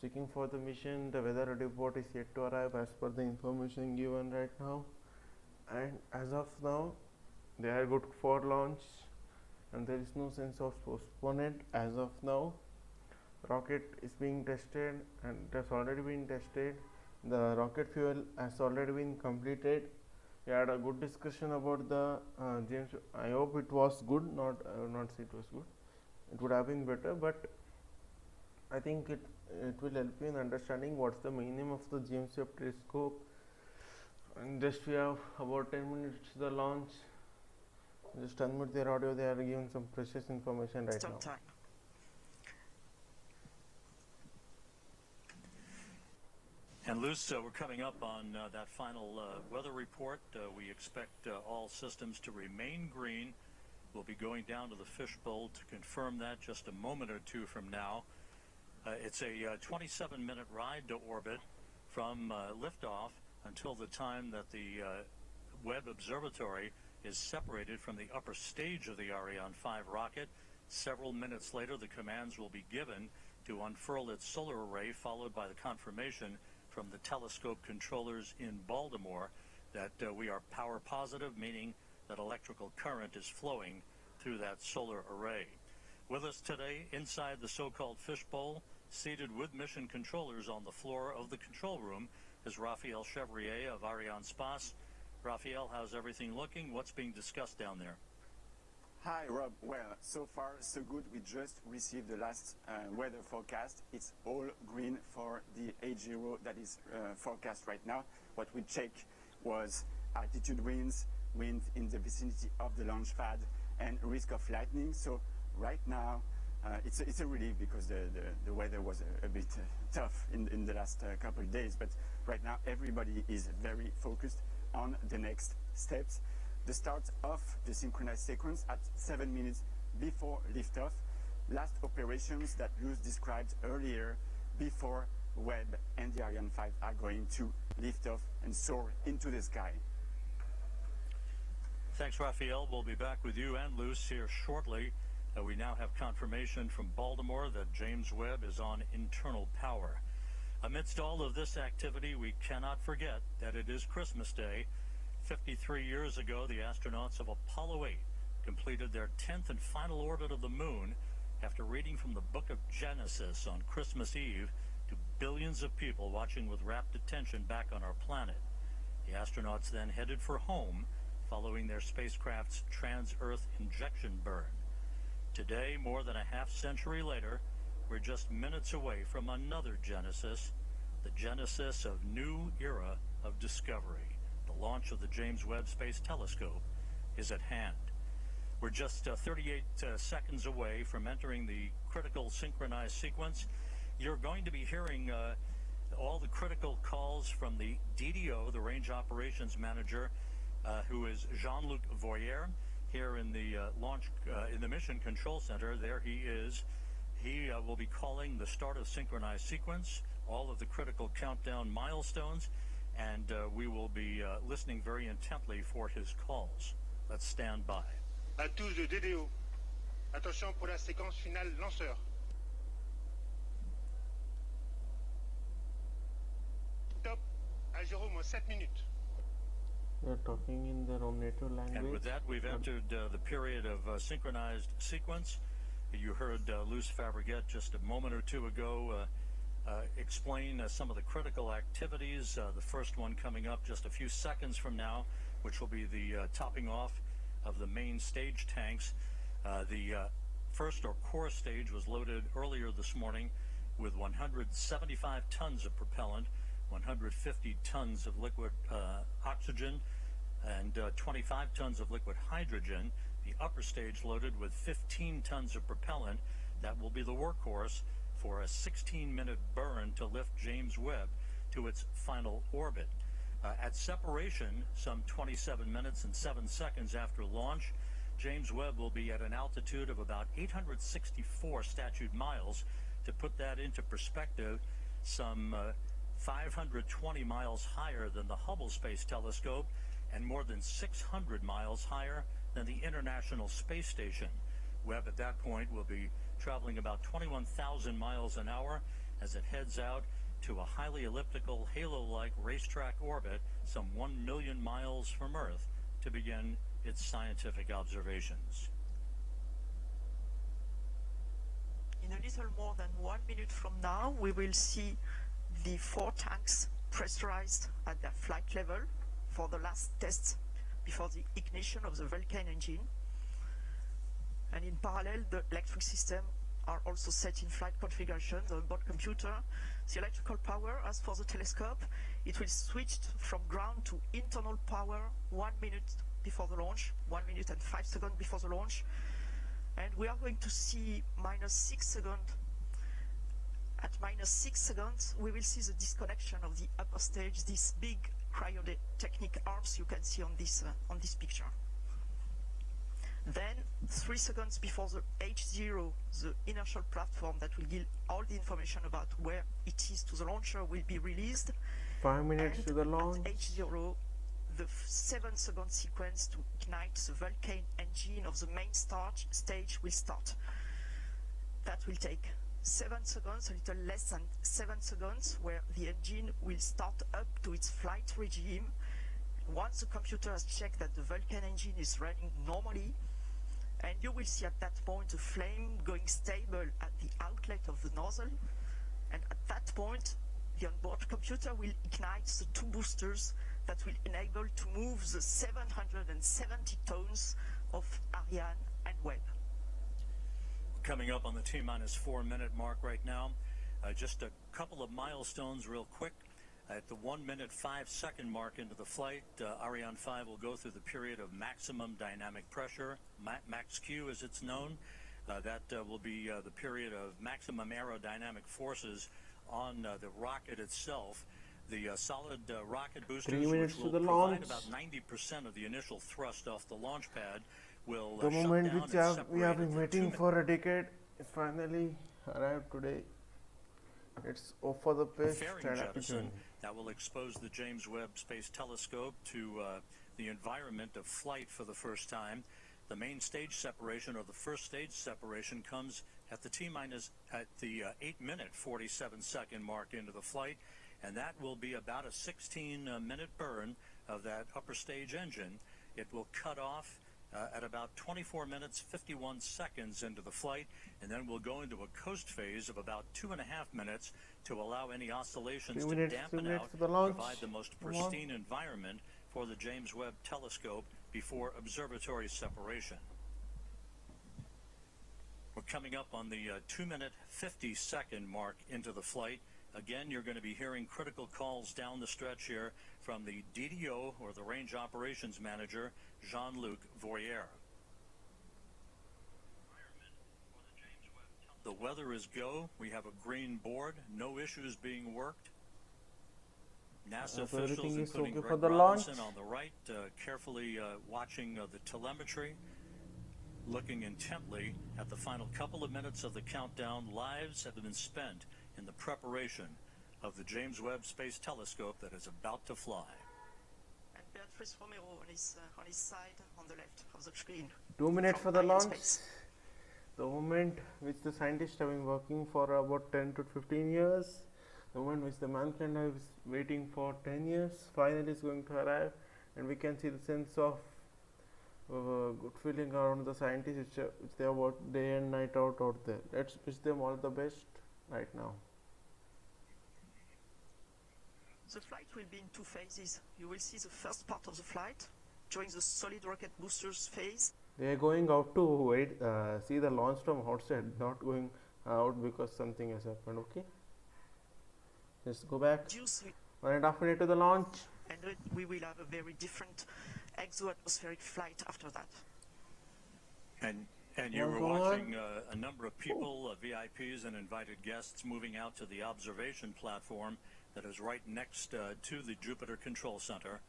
checking for the mission, the weather report is yet to arrive as per the information given right now, and as of now they are good for launch and there is no sense of postponement as of now. Rocket is being tested and it has already been tested. The rocket fuel has already been completed. We had a good discussion about the James. I hope it was good, not say it was good. It would have been better, but I think it will help you in understanding what's the meaning of the James Webb telescope. And just we have about 10 minutes to the launch. Just unmute their audio. They are giving some precious information right now. Time. And Luce, we're coming up on that final weather report. We expect all systems to remain green. We'll be going down to the fishbowl to confirm that just a moment or two from now. It's a 27-minute ride to orbit from liftoff until the time that the Webb Observatory is separated from the upper stage of the Ariane 5 rocket. Several minutes later, the commands will be given to unfurl its solar array, followed by the confirmation from the telescope controllers in Baltimore that we are power positive, meaning that electrical current is flowing through that solar array. With us today inside the so-called fishbowl, seated with mission controllers on the floor of the control room, is Raphael Chevrier of Arianespace. Raphael, how's everything looking? What's being discussed down there? Hi, Rob. Well, so far so good. We just received the last weather forecast. It's all green for the H0 that is forecast right now. What we checked was altitude winds, wind in the vicinity of the launch pad, and risk of lightning. So right now, it's a relief because the weather was a bit tough in the last couple of days. But right now, everybody is very focused on the next steps. The start of the synchronized sequence at 7 minutes before liftoff. Last operations that Luz described earlier before Webb and the Ariane 5 are going to lift off and soar into the sky. Thanks, Raphael. We'll be back with you and Luz here shortly. We now have confirmation from Baltimore that James Webb is on internal power. Amidst all of this activity, we cannot forget that it is Christmas Day. 53 years ago, the astronauts of Apollo 8 completed their 10th and final orbit of the moon after reading from the book of Genesis on Christmas Eve to billions of people watching with rapt attention back on our planet. The astronauts then headed for home following their spacecraft's trans-Earth injection burn. Today, more than a half-century later, we're just minutes away from another Genesis, the genesis of new era of discovery. The launch of the James Webb Space Telescope is at hand. We're just 38 seconds away from entering the critical synchronized sequence. You're going to be hearing all the critical calls from the DDO, the Range Operations Manager, who is Jean-Luc Voyer, here in the launch, in the Mission Control Center. There he is. He will be calling the start of synchronized sequence, all of the critical countdown milestones, and we will be listening very intently for his calls. Let's stand by. À tous de DDO. Attention pour la séquence finale lanceur. Top. À 0 moins 7 minutes. They're talking in their own native language. And with that, we've entered the period of synchronized sequence. You heard Luz Fabregat just a moment or two ago explain some of the critical activities. The first one coming up just a few seconds from now, which will be the topping off of the main stage tanks. The first or core stage was loaded earlier this morning with 175 tons of propellant, 150 tons of liquid oxygen, and 25 tons of liquid hydrogen. The upper stage loaded with 15 tons of propellant. That will be the workhorse, for a 16-minute burn to lift James Webb to its final orbit. At separation, some 27 minutes and 7 seconds after launch, James Webb will be at an altitude of about 864 statute miles. To put that into perspective, some 520 miles higher than the Hubble Space Telescope and more than 600 miles higher than the International Space Station. Webb at that point will be traveling about 21,000 miles an hour as it heads out to a highly elliptical halo-like racetrack orbit some 1 million miles from Earth to begin its scientific observations. In a little more than 1 minute from now, we will see the 4 tanks pressurized at their flight level for the last tests before the ignition of the Vulcan engine. And in parallel, the electric system are also set in flight configuration. The onboard computer, the electrical power, as for the telescope, it will switch from ground to internal power 1 minute before the launch, 1 minute and 5 seconds before the launch. And we are going to see -6 seconds. At -6 seconds, we will see the disconnection of the upper stage, these big cryotechnic arms you can see on this picture. Then, 3 seconds before the H0, the inertial platform that will give all the information about where it is to the launcher will be released. 5 minutes and to the launch. At H0, the 7-second sequence to ignite the Vulcan engine of the main stage will start. That will take 7 seconds, a little less than 7 seconds, where the engine will start up to its flight regime. Once the computer has checked that the Vulcan engine is running normally, and you will see at that point a flame going stable at the outlet of the nozzle, and at that point the onboard computer will ignite the 2 boosters that will enable to move the 770 tons of Ariane and Webb. Coming up on the T-minus 4 minute mark right now, just a couple of milestones real quick. At the 1 minute 5 second mark into the flight, Ariane 5 will go through the period of maximum dynamic pressure, max-Q as it's known. That will be the period of maximum aerodynamic forces on the rocket itself. The solid rocket boosters, which will provide about 90% of the initial thrust off the launch pad, will the shut moment down which and we have separate been at waiting for a decade is finally arrived today. It's off for the pitch. fairing jettison that will expose the James Webb Space Telescope to the environment of flight for the first time. The main stage separation, or the first stage separation, comes at the at the 8 minute 47 second mark into the flight, and that will be about a 16-minute burn of that upper stage engine. It will cut off at about 24 minutes 51 seconds into the flight, and then we'll go into a coast phase of about 2.5 minutes to allow any oscillations to dampen out and provide the most pristine environment for the James Webb Telescope before observatory separation. We're coming up on the 2 minute 50 second mark into the flight. Again, you're going to be hearing critical calls down the stretch here from the DDO, or the Range Operations Manager, Jean-Luc Voyer. The weather is go. We have a green board. No issues being worked. NASA officials, including Greg Robinson on the right, carefully watching the telemetry, looking intently at the final couple of minutes of the countdown. Lives have been spent in the preparation of the James Webb Space Telescope that is about to fly. And Beatrice Romero on his side, on the left of the screen. 2 minutes for the launch. The moment which the scientists have been working for about 10 to 15 years, the moment which the mankind is waiting for 10 years, finally is going to arrive, and we can see the sense of good feeling around the scientists which they have worked day and night out there. Let's wish them all the best right now. The flight will be in 2 phases. You will see the first part of the flight during the solid rocket boosters phase. They are going out to see the launch from outside, not going out because something has happened. Okay, let's go back. 1.5 minutes to the launch. And we will have a very different exo-atmospheric flight after that. And And you were watching a number of people, VIPs and invited guests, moving out to the observation platform that is right next to the Jupiter Control Center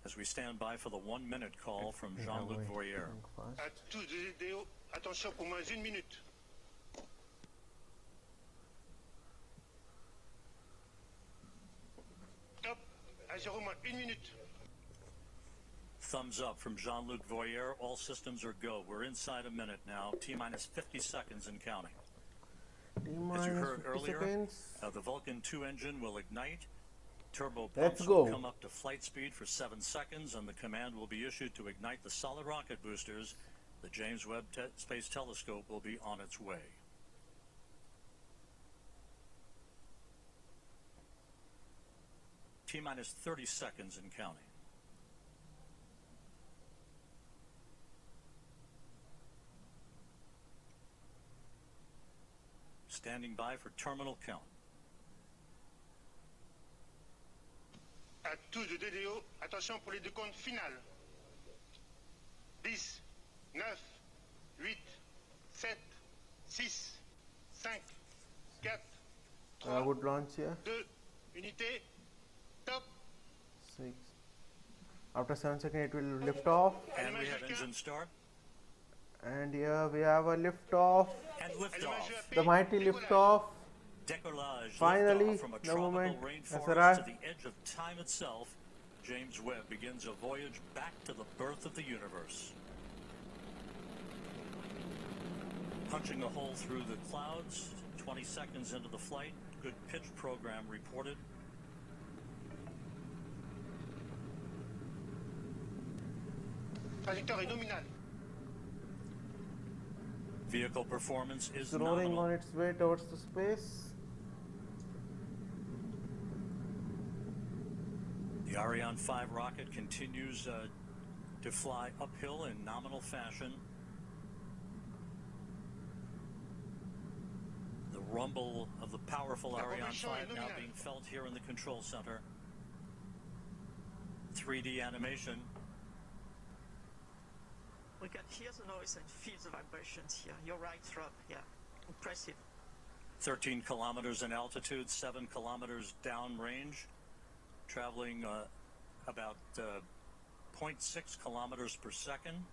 as we stand by for the 1-minute call from Jean-Luc Voyer. À tous les vidéos, attention pour moins 1 minute. Top, à 0 moins 1 minute. Thumbs up from Jean-Luc Voyer. All systems are go. We're inside a minute now. T-minus 50 seconds and counting. As you heard earlier, the Vulcan 2 engine will ignite. Turbo pumps will come up to flight speed for 7 seconds, and the command will be issued to ignite the solid rocket boosters. The James Webb Space Telescope will be on its way. T-minus 30 seconds and counting. Standing by for terminal count. À tous de DDO, attention pour les décomptes finales. 10, 9, 8, 7, 6, 5, 4, 3, would launch here. 2, unité, top. 6. After 7 seconds, it will lift off. And we have engine start. And here we have a lift off. And lift off. The mighty lift off. Decollage. Finally, from a the moment rainforest has arrived. to the edge of time itself. James Webb begins a voyage back to the birth of the universe. Punching a hole through the clouds, 20 seconds into the flight. Good pitch program reported. Trajectoire nominale. Vehicle performance is It's rolling nominal. on its way towards the space. The Ariane 5 rocket continues to fly uphill in nominal fashion. The rumble of the powerful Ariane 5 now being felt here in the control center. 3D animation. We can hear the noise and feel the vibrations here. You're right, Rob. Yeah, impressive. 13 kilometers in altitude, 7 kilometers downrange, traveling about 0.6 kilometers per second.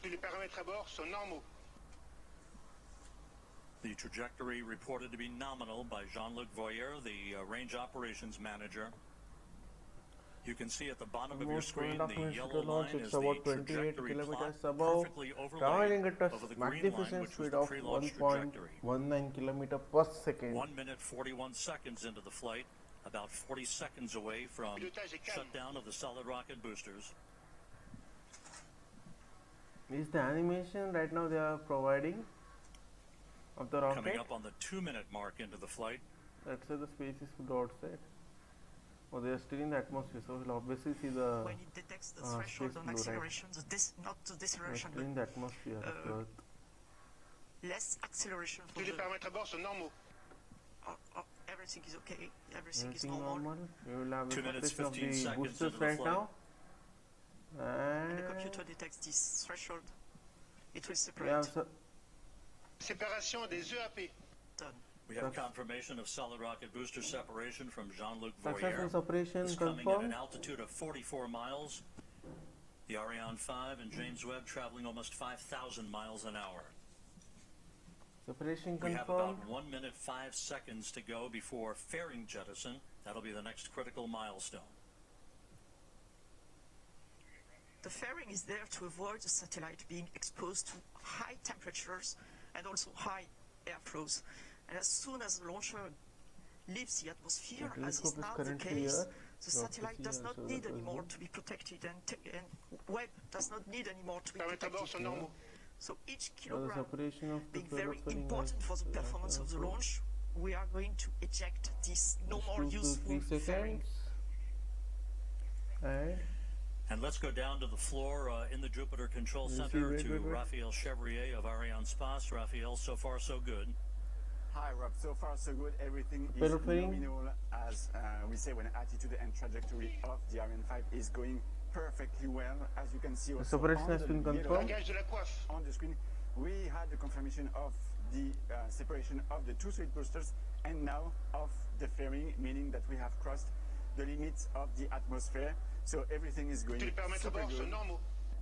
Tous les paramètres à bord sont normaux. The trajectory reported to be nominal by Jean-Luc Voyer, the range operations manager. You can see at the bottom of your screen the yellow line is the trajectory plot perfectly traveling overlaid at over the a green line, magnificent which was speed the of pre-launch trajectory. 1.19 kilometers per second. 1 minute 41 seconds into the flight, about 40 seconds away from shutdown of the solid rocket boosters. Is the animation right now they are providing of the rocket? Coming up on the 2-minute mark into the flight. Let's say the space is put outside. Oh, they are still in the atmosphere, so we'll obviously see the when it detects the threshold on acceleration, not the deceleration, but in the atmosphere of the Earth. Less acceleration for Tous les paramètres à bord sont normaux. Everything is okay. Everything is normal. We will have 2 minutes, of 15 the seconds boosters into the right flight. now. And the And computer detects this threshold. It will separate. yeah, Séparation des EAP. Done. We have confirmation of solid rocket booster separation from Jean-Luc successful Voyer. separation It's coming at an confirmed. altitude of 44 miles. The Ariane 5 and James Webb traveling almost 5,000 miles an hour. Separation We have confirmed. about 1 minute 5 seconds to go before fairing jettison. That'll be the next critical milestone. The fairing is there to avoid the satellite being exposed to high temperatures and also high airflows. And as soon as the launcher leaves the atmosphere, as is now the case, the satellite does not need anymore to be protected, and Webb does not need anymore to be protected. So each kilogram being very important for the performance of the launch, we are going to eject this no more useful fairing. And let's go down to the floor in the Jupiter Control Center to Raphael Chevrier of Arianespace. Raphael, so far so good. Hi Rob, so far so good. Everything is nominal, as we say when attitude and trajectory of the Ariane 5 is going perfectly well, as you can see also separation on has the been middle confirmed. on the screen. We had the confirmation of the separation of the two solid boosters and now of the flaring, meaning that we have crossed the limits of the atmosphere. So everything is going super good.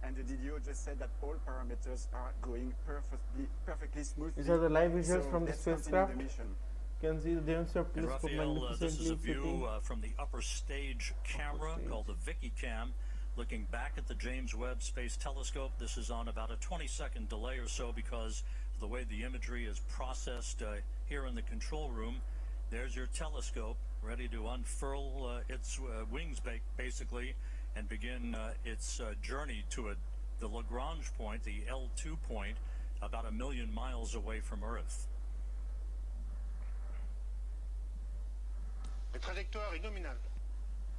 And the DDO just said that all parameters are going perfectly smoothly. These are the live visuals so from the let's continue spacecraft. the mission. You can see the James Webb And telescope Raphael, this is a magnificently view sitting. from the upper stage camera called the Vicky Cam, looking back at the James Webb Space Telescope. This is on about a 20-second delay or so because of the way the imagery is processed here in the control room. There's your telescope ready to unfurl its wings, basically, and begin its journey to the Lagrange point, the L2 point, about 1 million miles away from Earth. La trajectoire est nominale.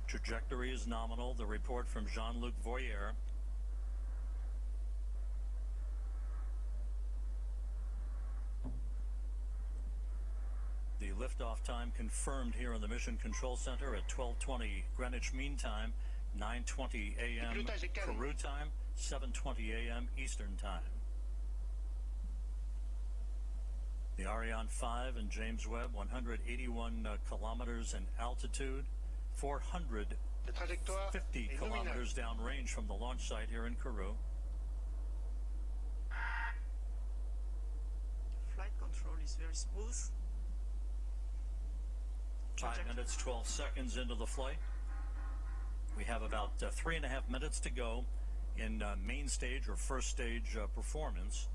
Trajectory is nominal. The report from Jean-Luc Voyer. The liftoff time confirmed here in the Mission Control Center at 12:20 Greenwich Mean Time, 9:20 a.m. Peru time, 7:20 a.m. Eastern time. The Ariane 5 and James Webb, 181 kilometers in altitude, 450 kilometers downrange from the launch site here in Kourou. Flight control is very smooth. 5 minutes, 12 seconds into the flight. We have about 3.5 minutes to go in main stage or first stage performance.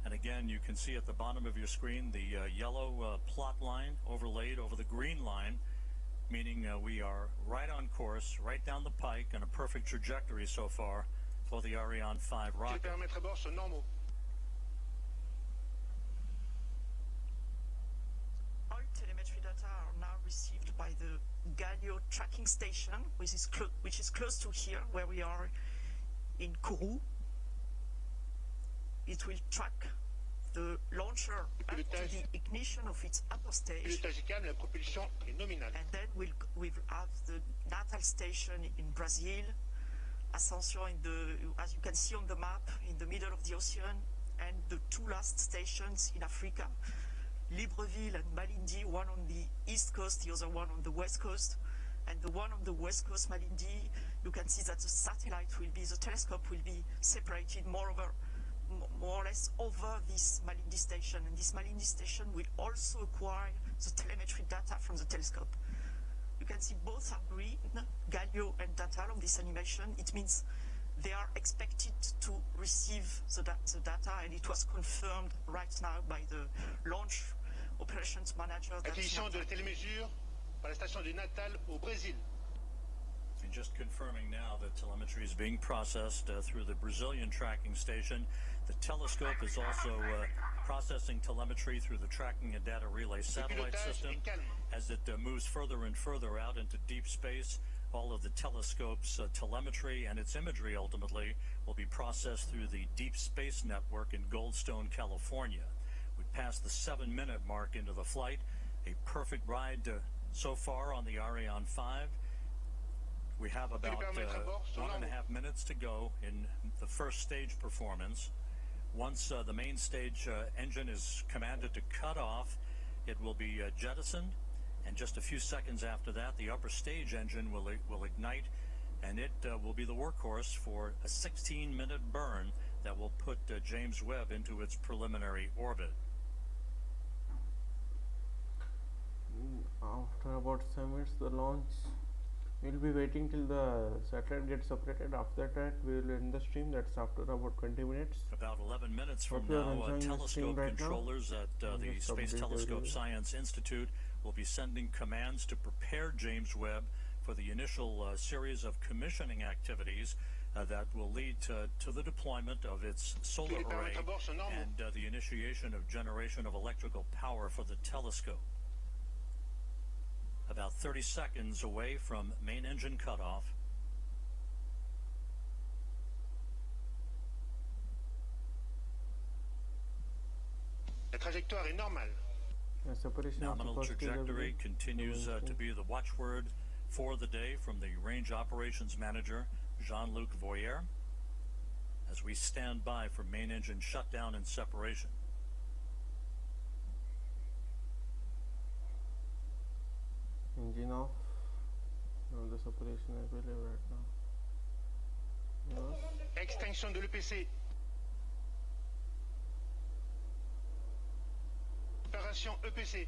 And again, you can see at the bottom of your screen the yellow plot line overlaid over the green line, meaning we are right on course, right down the pike, and a perfect trajectory so far for the Ariane 5 rocket. All telemetry data are now received by the Galileo tracking station, which is close to here, where we are in Kourou. It will track the launcher up to the ignition of its upper stage. And then we'll have the Natal station in Brazil, Ascension as you can see on the map, in the middle of the ocean, and the two last stations in Africa, Libreville and Malindi, one on the east coast, the other one on the west coast. And the one on the west coast, Malindi, you can see that the telescope will be separated more or less over this Malindi station, and this Malindi station will also acquire the telemetry data from the telescope. You can see both are green, Galileo and Natal, on this animation. It means they are expected to receive the data, and it was confirmed right now by the launch operations manager. Acquisition de télémesure par la station de Natal au Brésil. And just confirming now that telemetry is being processed through the Brazilian tracking station. The telescope is also processing telemetry through the tracking and data relay satellite system. As it moves further and further out into deep space, all of the telescope's telemetry and its imagery ultimately will be processed through the Deep Space Network in Goldstone, California. We passed the 7-minute mark into the flight. A perfect ride so far on the Ariane 5. We have about 1.5 minutes to go in the first stage performance. Once the main stage engine is commanded to cut off, it will be jettisoned, and just a few seconds after that, the upper stage engine will ignite, and it will be the workhorse for a 16-minute burn that will put James Webb into its preliminary orbit. After about 7 minutes, the launch. We'll be waiting till the satellite gets separated. After that, we will end the stream. That's after about 20 minutes. About 11 minutes from now, telescope controllers at the Space Telescope Science Institute will be sending commands to prepare James Webb for the initial series of commissioning activities that will lead to the deployment of its solar array and the initiation of generation of electrical power for the telescope. About 30 seconds away from main engine cutoff. La trajectoire est normale. Nominal trajectory continues to be the watchword for the day from the Range Operations Manager, Jean-Luc Voyer, as we stand by for main engine shutdown and separation. Engine off. No, the separation I believe right now. Yes. Extinction de l'EPC. Opération EPC.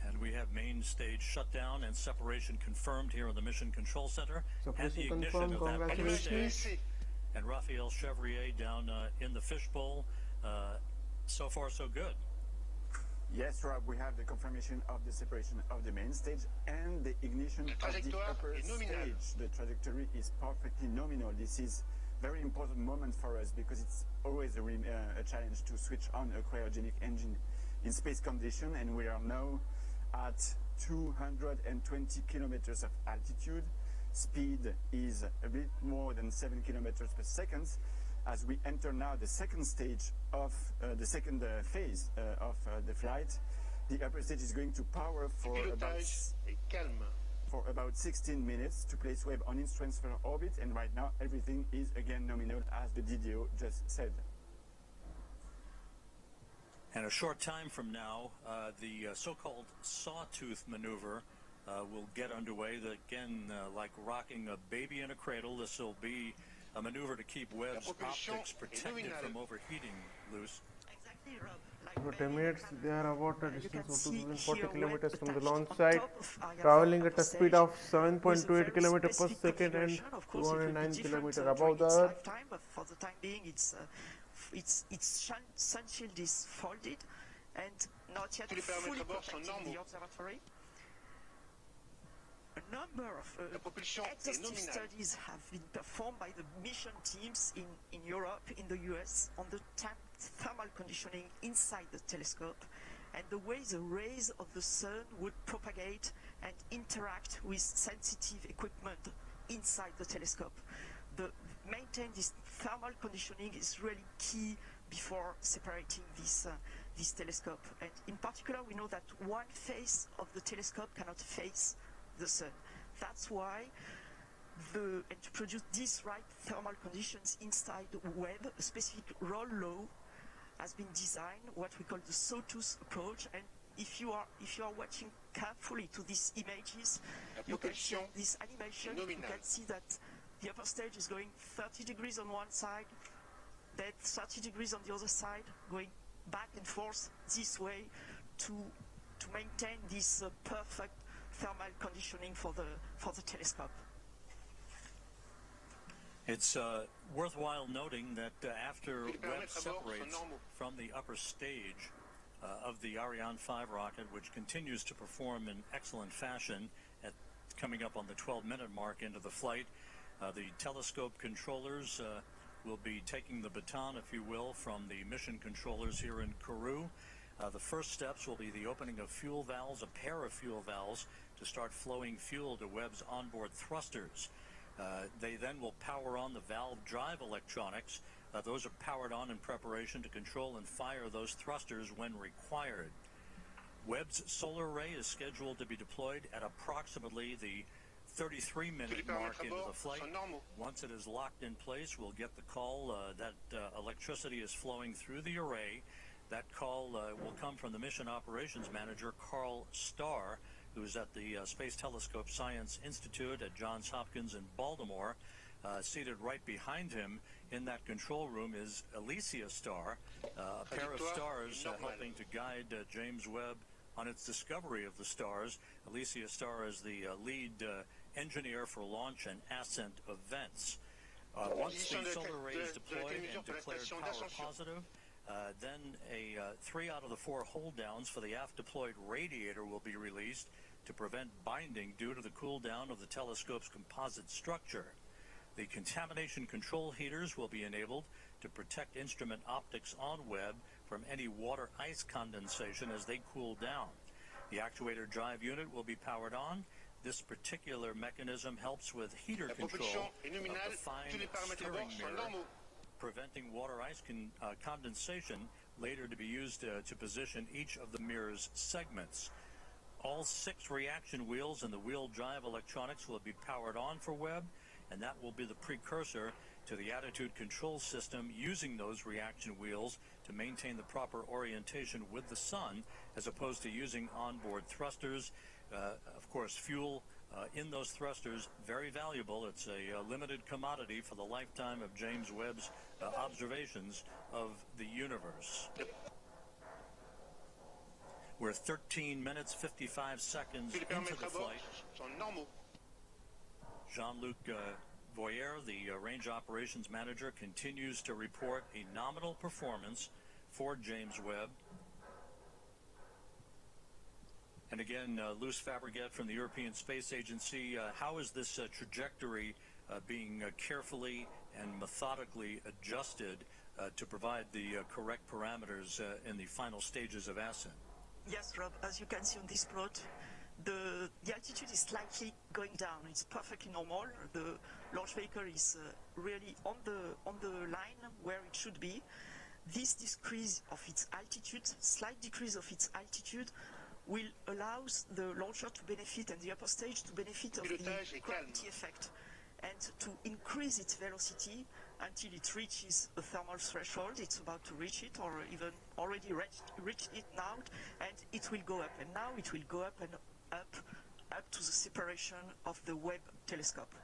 And we have main stage shutdown and separation confirmed here in the Mission Control Center. And the ignition of that upper stage. And Raphael Chevrier down in the fishbowl. So far, so good. Yes, Rob, we have the confirmation of the separation of the main stage and the ignition of the upper stage. The trajectory is perfectly nominal. This is a very important moment for us because it's always a challenge to switch on a cryogenic engine in space condition, and we are now at 220 kilometers of altitude. Speed is a bit more than 7 kilometers per second. As we enter now the second stage of the second phase of the flight, the upper stage is going to power for about 16 minutes to place Webb on its transfer orbit, and right now everything is again nominal, as the DDO just said. And a short time from now, the so-called sawtooth maneuver will get underway. Again, like rocking a baby in a cradle, this will be a maneuver to keep Webb's optics protected from overheating, Luce. Exactly, Rob. For 10 minutes, they are about a distance of 2,040 kilometers from the launch site, traveling at a speed of 7.28 kilometers per second and 209 kilometers above the Earth. But for the time being, its sun shield is folded and not yet fully protecting the observatory. A number of exhaustive studies have been performed by the mission teams in Europe, in the US, on the thermal conditioning inside the telescope and the way the rays of the sun would propagate and interact with sensitive equipment inside the telescope. Maintain this thermal conditioning is really key before separating this telescope. And in particular, we know that one face of the telescope cannot face the sun. That's why and to produce these right thermal conditions inside Webb, a specific roll law has been designed, what we call the sawtooth approach. And if you are watching carefully to these images, you can see this animation. You can see that the upper stage is going 30 degrees on one side, then 30 degrees on the other side, going back and forth this way to maintain this perfect thermal conditioning for the telescope. It's worthwhile noting that after Webb separates from the upper stage of the Ariane 5 rocket, which continues to perform in excellent fashion coming up on the 12-minute mark into the flight, the telescope controllers will be taking the baton, if you will, from the mission controllers here in Kourou. The first steps will be the opening of fuel valves, a pair of fuel valves, to start flowing fuel to Webb's onboard thrusters. They then will power on the valve drive electronics. Those are powered on in preparation to control and fire those thrusters when required. Webb's solar array is scheduled to be deployed at approximately the 33-minute mark into the flight. Once it is locked in place, we'll get the call that electricity is flowing through the array. That call will come from the Mission Operations Manager, Carl Starr, who's at the Space Telescope Science Institute at Johns Hopkins in Baltimore. Seated right behind him in that control room is Alicia Starr, a pair of stars helping to guide James Webb on its discovery of the stars. Alicia Starr is the lead engineer for launch and ascent events. Once the solar array is deployed and declared power positive, then 3 out of the 4 hold downs for the aft deployed radiator will be released to prevent binding due to the cool down of the telescope's composite structure. The contamination control heaters will be enabled to protect instrument optics on Webb from any water ice condensation as they cool down. The actuator drive unit will be powered on. This particular mechanism helps with heater control of the fine steering mirror, preventing water ice condensation, later to be used to position each of the mirror's segments. All 6 reaction wheels and the wheel drive electronics will be powered on for Webb, and that will be the precursor to the attitude control system using those reaction wheels to maintain the proper orientation with the sun, as opposed to using onboard thrusters. Of course, fuel in those thrusters, very valuable. It's a limited commodity for the lifetime of James Webb's observations of the universe. We're 13 minutes, 55 seconds into the flight. Jean-Luc Voyer, the range operations manager, continues to report a nominal performance for James Webb. And again, Luce Fabregat from the European Space Agency, how is this trajectory being carefully and methodically adjusted to provide the correct parameters in the final stages of ascent? Yes, Rob, as you can see on this plot, the altitude is slightly going down. It's perfectly normal. The launch vehicle is really on the line where it should be. This decrease of its altitude, slight decrease of its altitude, will allow the launcher to benefit and the upper stage to benefit of the gravity effect and to increase its velocity until it reaches a thermal threshold. It's about to reach it, or even already reached it now, and it will go up. And now it will go up and up to the separation of the Webb telescope.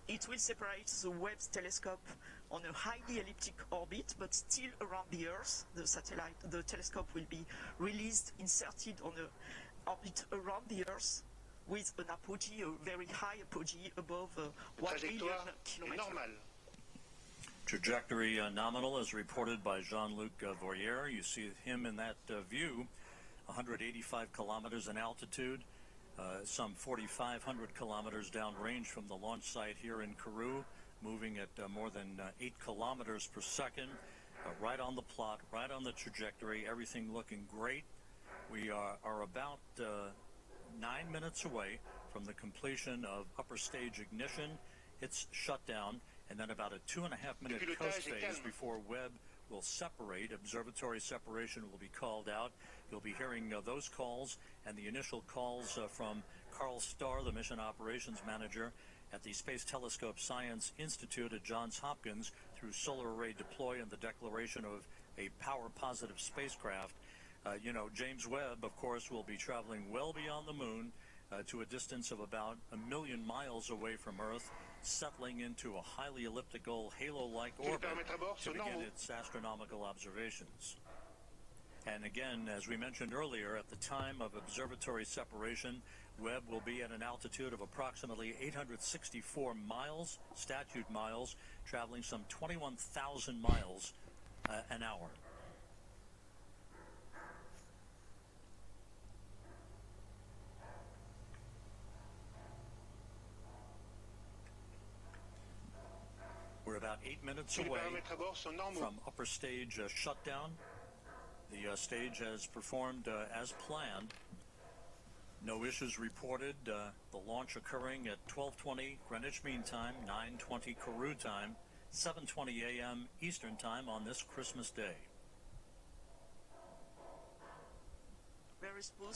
It will separate the Webb telescope on a highly elliptic orbit, but still around the Earth. The telescope will be released, inserted on an orbit around the Earth, with an apogee, a very high apogee above 1 million kilometers. Trajectory nominal, as reported by Jean-Luc Voyer. You see him in that view, 185 kilometers in altitude, some 4,500 kilometers downrange from the launch site here in Kourou, moving at more than 8 kilometers per second, right on the plot, right on the trajectory, everything looking great. We are about 9 minutes away from the completion of upper stage ignition. It's shut down, and then about a 2.5-minute coast phase before Webb will separate. Observatory separation will be called out. You'll be hearing those calls and the initial calls from Carl Starr, the mission operations manager at the Space Telescope Science Institute at Johns Hopkins, through solar array deploy and the declaration of a power-positive spacecraft. James Webb, of course, will be traveling well beyond the moon to a distance of about 1 million miles away from Earth, settling into a highly elliptical, halo-like orbit to begin its astronomical observations. And again, as we mentioned earlier, at the time of observatory separation, Webb will be at an altitude of approximately 864 miles, statute miles, traveling some 21,000 miles an hour. We're about 8 minutes away from upper stage shutdown. The stage has performed as planned. No issues reported. The launch occurring at 12:20 Greenwich Mean Time, 9:20 Kourou time, 7:20 a.m. Eastern Time on this Christmas Day. Very smooth.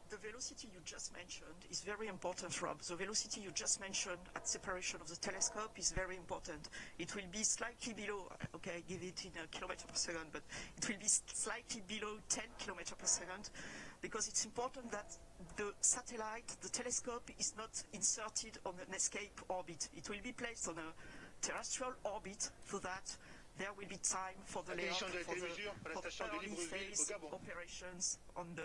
The velocity you just mentioned is very important, Rob. The velocity you just mentioned at separation of the telescope is very important. It will be slightly below, okay, I give it in kilometers per second, but it will be slightly below 10 kilometers per second, because it's important that the satellite, the telescope, is not inserted on an escape orbit. It will be placed on a terrestrial orbit so that there will be time for the layout, for the early phase operations and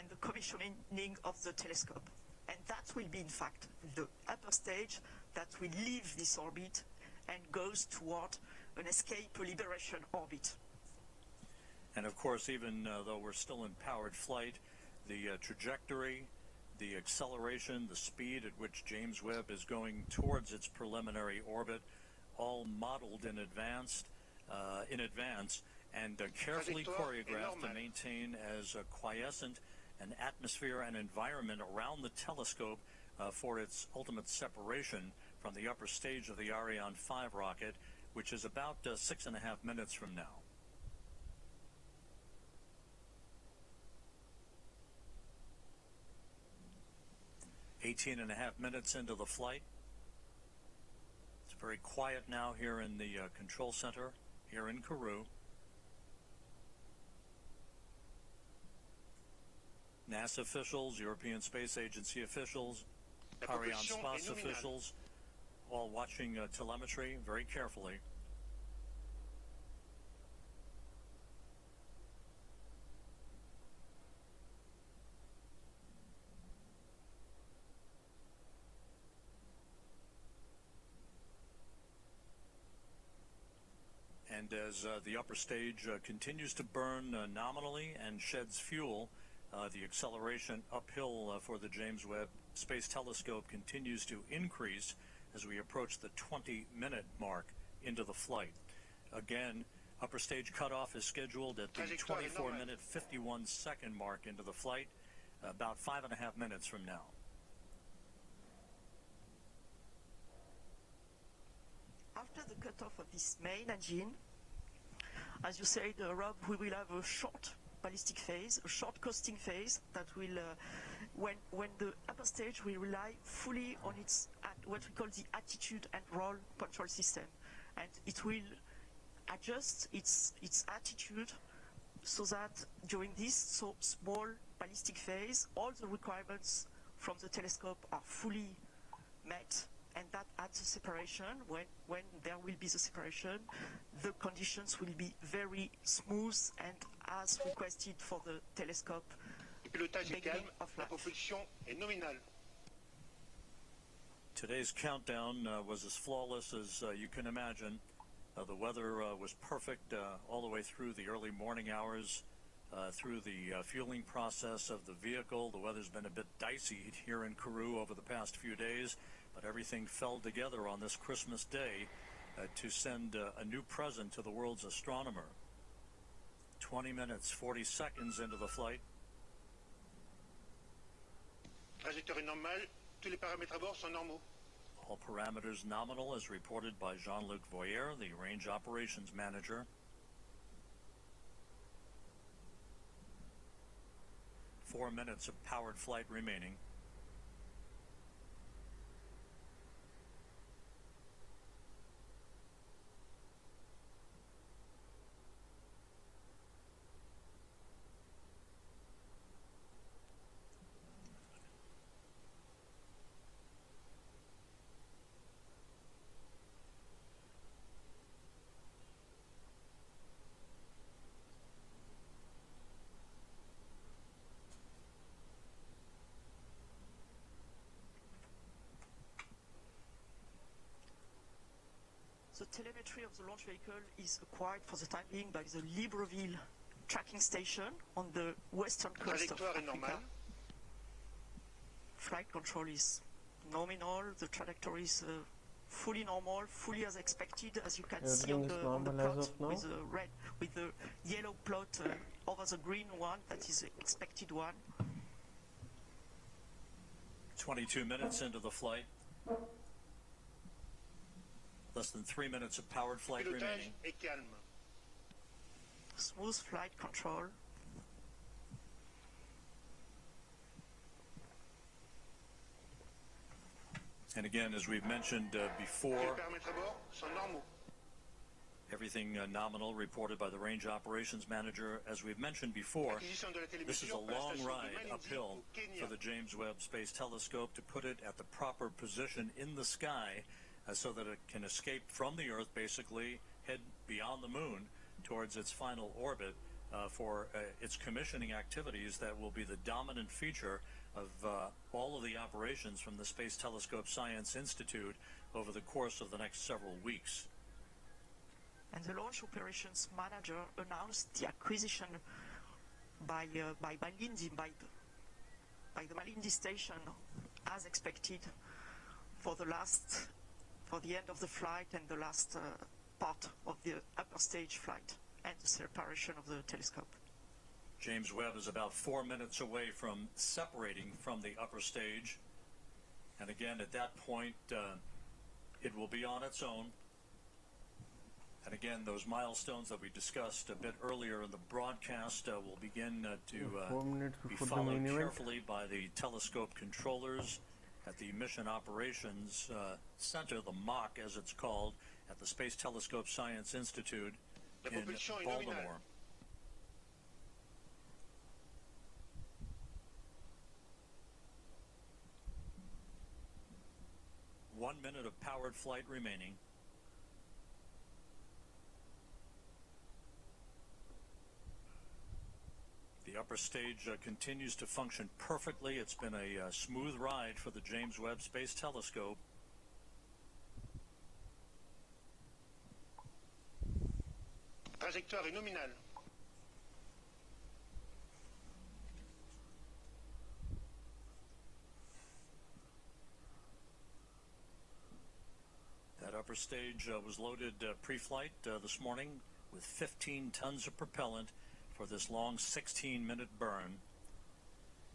the commissioning of the telescope. And that will be, in fact, the upper stage that will leave this orbit and goes toward an escape liberation orbit. And of course, even though we're still in powered flight, the trajectory, the acceleration, the speed at which James Webb is going towards its preliminary orbit, all modeled in advance and carefully choreographed to maintain as quiescent an atmosphere and environment around the telescope for its ultimate separation from the upper stage of the Ariane 5 rocket, which is about 6.5 minutes from now. 18.5 minutes into the flight. It's very quiet now here in the control center here in Kourou. NASA officials, European Space Agency officials, Arianespace officials, all watching telemetry very carefully. And as the upper stage continues to burn nominally and sheds fuel, the acceleration uphill for the James Webb Space Telescope continues to increase as we approach the 20-minute mark into the flight. Again, upper stage cutoff is scheduled at the 24-minute, 51-second mark into the flight, about 5.5 minutes from now. After the cutoff of this main engine, as you said, Rob, we will have a short ballistic phase, a short coasting phase that will, when the upper stage will rely fully on its what we call the attitude and roll control system, and it will adjust its attitude so that during this so small ballistic phase, all the requirements from the telescope are fully met. And that at the separation, when there will be the separation, the conditions will be very smooth and as requested for the telescope. Beginning of life. Today's countdown was as flawless as you can imagine. The weather was perfect all the way through the early morning hours, through the fueling process of the vehicle. The weather's been a bit dicey here in Kourou over the past few days, but everything fell together on this Christmas Day to send a new present to the world's astronomer. 20 minutes, 40 seconds into the flight. Trajectoire normale, tous les paramètres à bord sont normaux. All parameters nominal as reported by Jean-Luc Voyer, the range operations manager. 4 minutes of powered flight remaining. The telemetry of the launch vehicle is acquired for the time being by the Libreville tracking station on the western coast of Africa. Flight control is nominal, the trajectory is fully normal, fully as expected, as you can see on the plot with the yellow plot over the green one, that is the expected one. 22 minutes into the flight. Less than 3 minutes of powered flight remaining. Smooth flight control. And again, as we've mentioned before, everything nominal reported by the range operations manager. As we've mentioned before, this is a long ride uphill for the James Webb Space Telescope to put it at the proper position in the sky so that it can escape from the Earth, basically head beyond the moon towards its final orbit for its commissioning activities that will be the dominant feature of all of the operations from the Space Telescope Science Institute over the course of the next several weeks. And the launch operations manager announced the acquisition by the Malindi station, as expected, for the end of the flight and the last part of the upper stage flight and the separation of the telescope. James Webb is about 4 minutes away from separating from the upper stage, and again at that point it will be on its own. And again, those milestones that we discussed a bit earlier in the broadcast will begin to be followed carefully by the telescope controllers at the Mission Operations Center, the MOC as it's called, at the Space Telescope Science Institute in Baltimore. One minute of powered flight remaining. The upper stage continues to function perfectly. It's been a smooth ride for the James Webb Space Telescope. Trajectoire est nominale. That upper stage was loaded pre-flight this morning with 15 tons of propellant for this long 16-minute burn.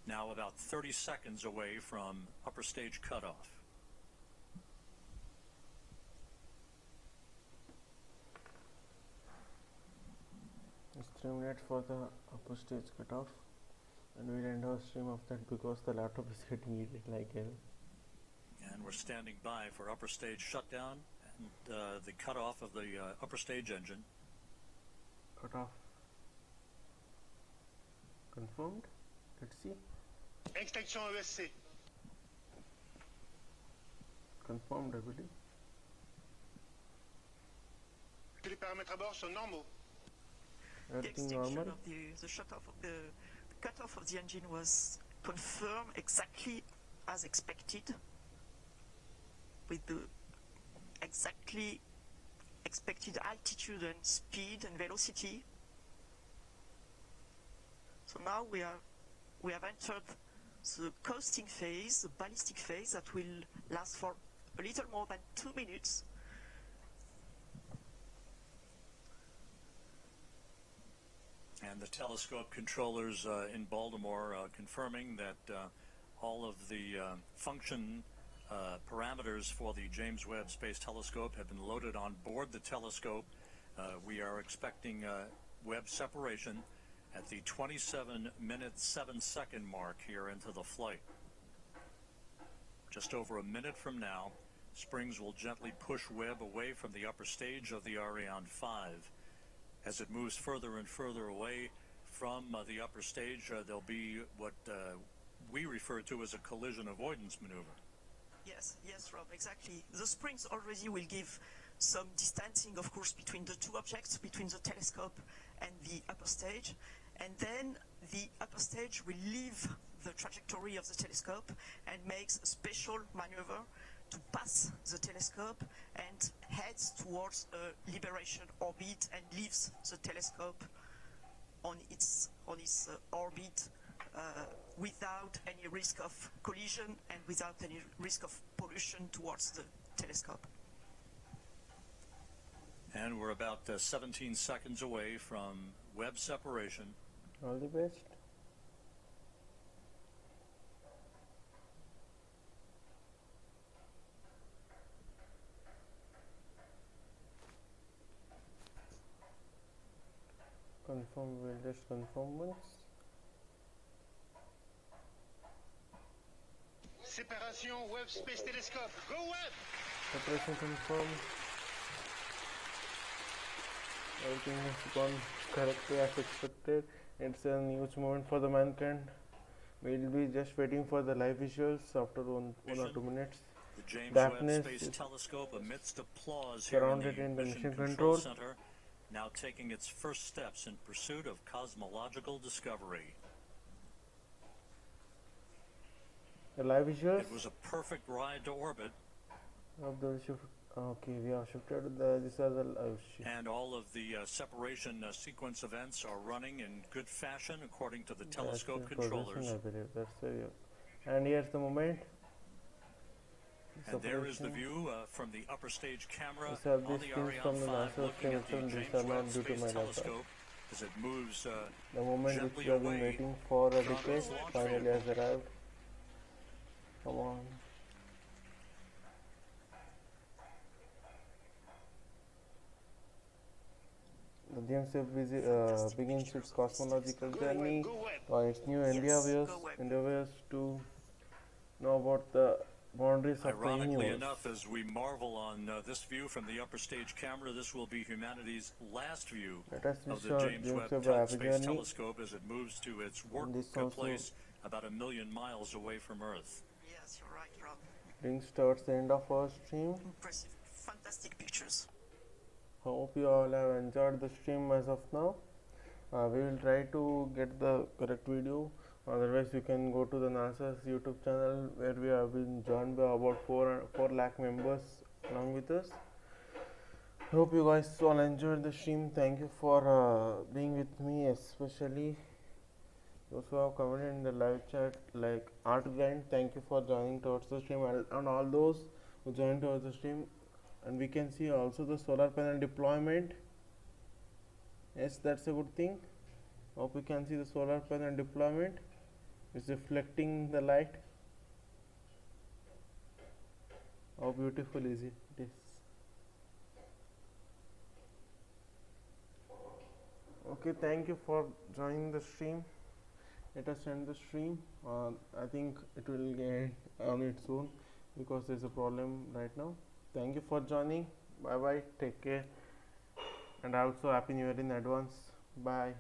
Now about 30 seconds away from upper stage cutoff. It's 3 minutes for the upper stage cutoff, and we'll end our stream of that because the laptop is getting heated like hell. And we're standing by for upper stage shutdown and the cutoff of the upper stage engine. Cutoff confirmed. Let's see. Extinction ESC. Confirmed, I believe. Tous les paramètres à bord sont normaux. Everything normal. The shut-off of the cutoff of the engine was confirmed exactly as expected, with the exactly expected altitude and speed and velocity. So now we have entered the coasting phase, the ballistic phase, that will last for a little more than 2 minutes. And the telescope controllers in Baltimore confirming that all of the function parameters for the James Webb Space Telescope have been loaded on board the telescope. We are expecting Webb separation at the 27-minute 7-second mark here into the flight. Just over a minute from now, Springs will gently push Webb away from the upper stage of the Ariane 5. As it moves further and further away from the upper stage, there'll be what we refer to as a collision avoidance maneuver. Yes, Rob, exactly. The springs already will give some distancing, of course, between the two objects, between the telescope and the upper stage. And then the upper stage will leave the trajectory of the telescope and makes a special maneuver to pass the telescope and heads towards a liberation orbit and leaves the telescope on its orbit without any risk of collision and without any risk of pollution towards the telescope. And we're about 17 seconds away from Webb separation. All the best. Confirm, we'll just confirm once. Séparation Webb Space Telescope. Go Webb! Separation confirmed. Everything has gone correctly as expected. It's a huge moment for the mankind. We'll be just waiting for the live visuals after one or 2 minutes. The James Darkness Webb Space Telescope amidst applause surrounded here in the Mission Control Center, now taking its first steps in pursuit of cosmological discovery. The live visuals. It was a perfect ride to orbit. Of the shift. Okay, we have shifted these are the And all of the separation sequence events are running in good fashion according to the telescope controllers. I believe that's the and here's the moment. And there is the view from the upper stage camera these are on these the things Ariane from the 5 NASA looking at the these James are not Webb due to Space my laptop. Telescope as it moves the moment which gently we have been away waiting for a from decade its launch finally vehicle. has arrived. Come on. The James Webb begins its cosmological journey on its new endeavors to know about the boundaries of the Ironically universe. enough, as we marvel on this view from the upper stage camera, this will be humanity's last view of the James Webb Space Telescope as it moves to its work place about 1 million miles away from Earth. Yes, you're right, Rob. Brings towards the end of our stream. Impressive, fantastic pictures. Hope you all have enjoyed the stream as of now. We will try to get the correct video. Otherwise, you can go to the NASA's YouTube channel, where we have been joined by about 4 lakh members along with us. Hope you guys all enjoyed the stream. Thank you for being with me, especially those who have commented in the live chat, like Art Grind. Thank you for joining towards the stream, and all those who joined towards the stream. And we can see also the solar panel deployment. Yes, that's a good thing. Hope you can see the solar panel deployment. It's reflecting the light. How beautiful is it? It is. Okay, thank you for joining the stream. Let us end the stream. I think it will get on its own because there's a problem right now. Thank you for joining. Bye bye. Take care. And also Happy New Year in advance. Bye.